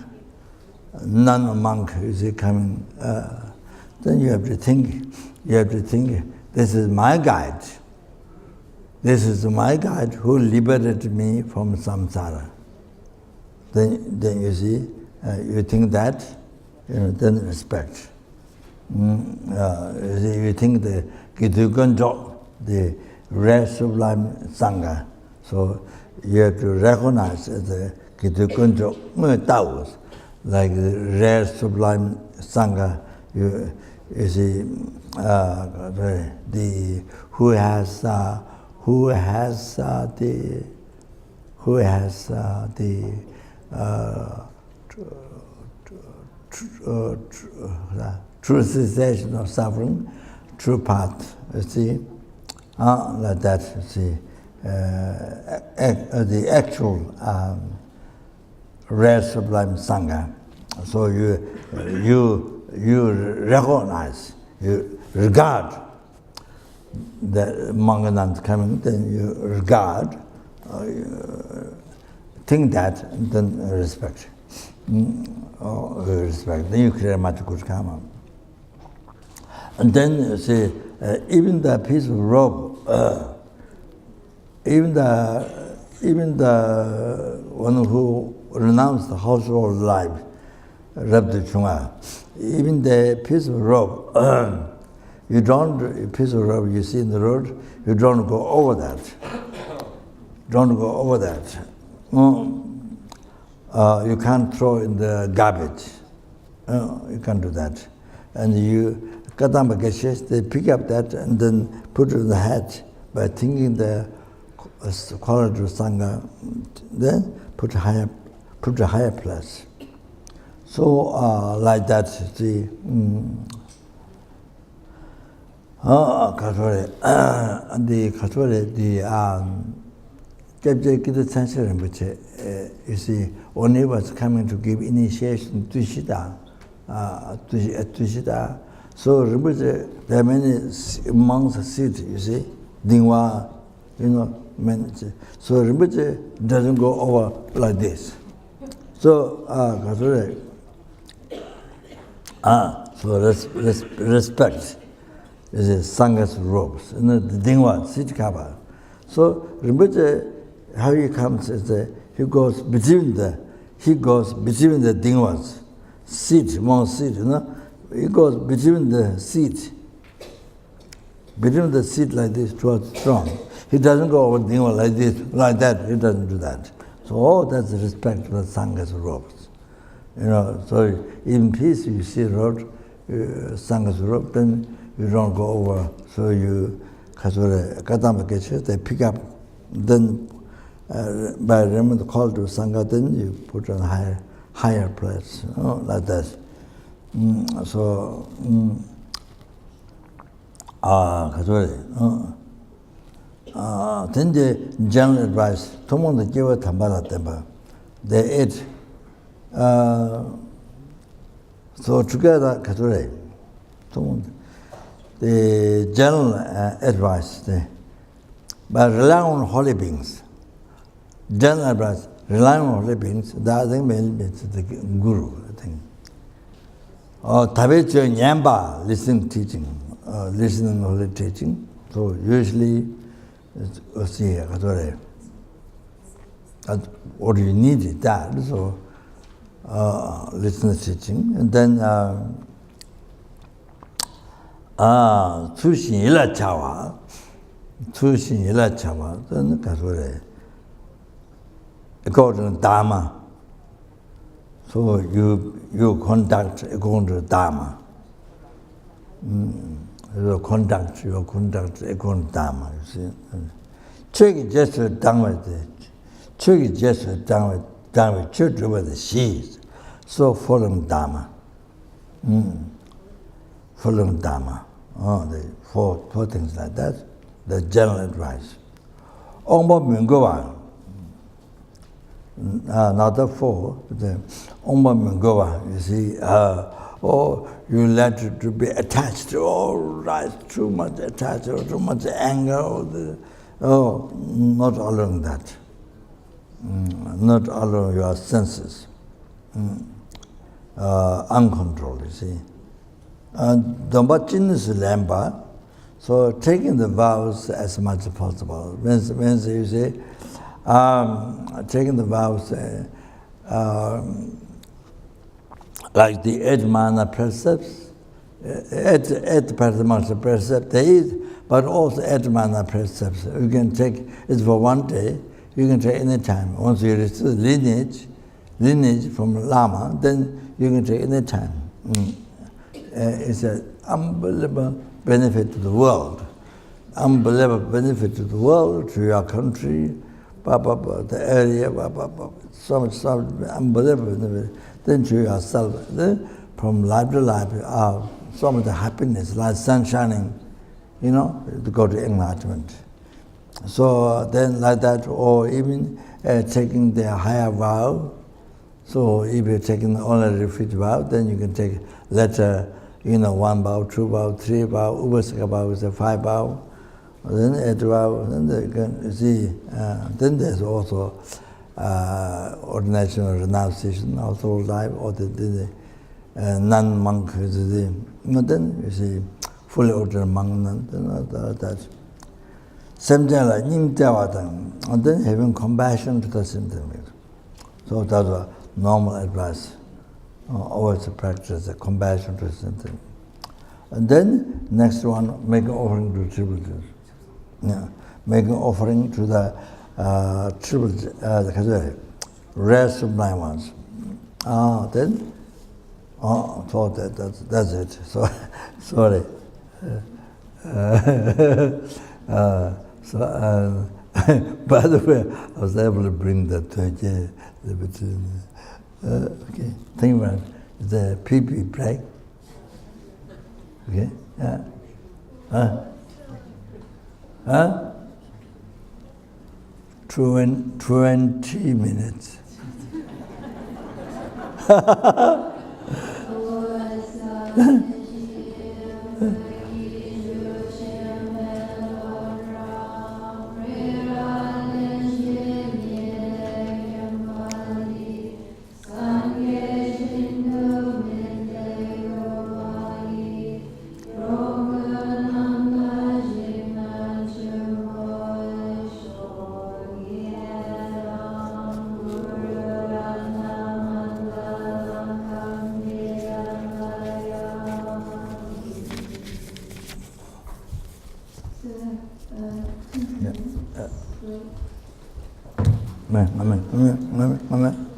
non-monk, you see coming, then you have to think, this is my guide. This is my guide who liberated me from samsara. Then you see, you think that, then respect. You think the Gitugunjo, the rare sublime Sangha. So you have to recognize the Gitugunjo Taos, like the rare sublime Sangha. You see, the who has true cessation of suffering, true path, you see, like that, you see, the actual rare sublime Sangha. So you recognize, you regard the Manganand coming, then you regard, think that, and then respect. Respect. Then you create much good karma. And then you see, even the piece of robe, even the one who renounced the household life, Rabbi Chunga, even the piece of robe, a piece of robe you see in the road, you don't go over that. Don't go over that. You can't throw in the garbage. You can't do that. And they pick up that and then put it in the hat by thinking the quality of Sangha, then put a higher place. So like that, see, you see, only was coming to give initiation to Tushita. So Rinpoche, there are many monks sit, you see, Dingwa, many. So Rinpoche doesn't go over like this. So respect is Sangha's robes, the Dingwa, sit cover. So Rinpoche, how he comes is he goes between the Dingwas, seat, one seat, he goes between the seat like this towards strong. He doesn't go over Dingwa like this, like that, he doesn't do that. So that's respect for the Sangha's robes. So in peace you see road, Sangha's robe, then you don't go over. So you, they pick up, then by remembering the call to Sangha, then you put on higher place, like that. Then the general advice, Tomon give a tambara temba. They ate. So together, the general advice, by relying on holy beings, general advice, relying on holy beings, that I think means the guru, I think. Or Tabecho Nyamba, listening holy teaching. So usually, what you need is that. So listen to teaching, and then Tsushin Ila Chawa, then according to Dharma. So you conduct according to Dharma. your conduct, Dharma, you see. Check just down with it. Check just down with children with the seeds. So following Dharma. Following Dharma. The four things like that. The general advice. Ongpa Mingowa. Not the four, but the Ongpa Mingowa, you see. You let it to be attached, too much attached, or too much anger, not allowing that. Not allowing your senses. Uncontrolled, you see. Dhamma is Lampa, so taking the vows as much as possible. Means you say, taking the vows, like the Edmana precepts, Paramount precepts, there is, but also Edmana precepts. You can take, it's for one day, you can take any time. Once you reach the lineage from Lama, then you can take any time. It's an unbelievable benefit to the world. Unbelievable benefit to the world, to your country, the area, so much unbelievable benefit. Then to yourself, from life to life, so much happiness, like sun shining, to go to enlightenment. So then like that, or even taking the higher vow. So if you're taking only refuge vow, then you can take letter, 1 vow, 2 vow, 3 vow, Upasaka vow is a 5 vow, then 8 vow, then you can see, then there's also ordination or renunciation, also life, or the non-monk, then you see, fully ordained monk, that. Same thing like and then having compassion to the symptom. So that's a normal advice. Always practice the compassion to the symptom. And then next one, make an offering to tributaries. Make an offering to the tributaries, rare sublime ones. Then, so that's it. So, sorry. By the way, I was able to bring that dhogyal. Okay, think about it. The PP break. Okay, yeah. 20 minutes. Amen.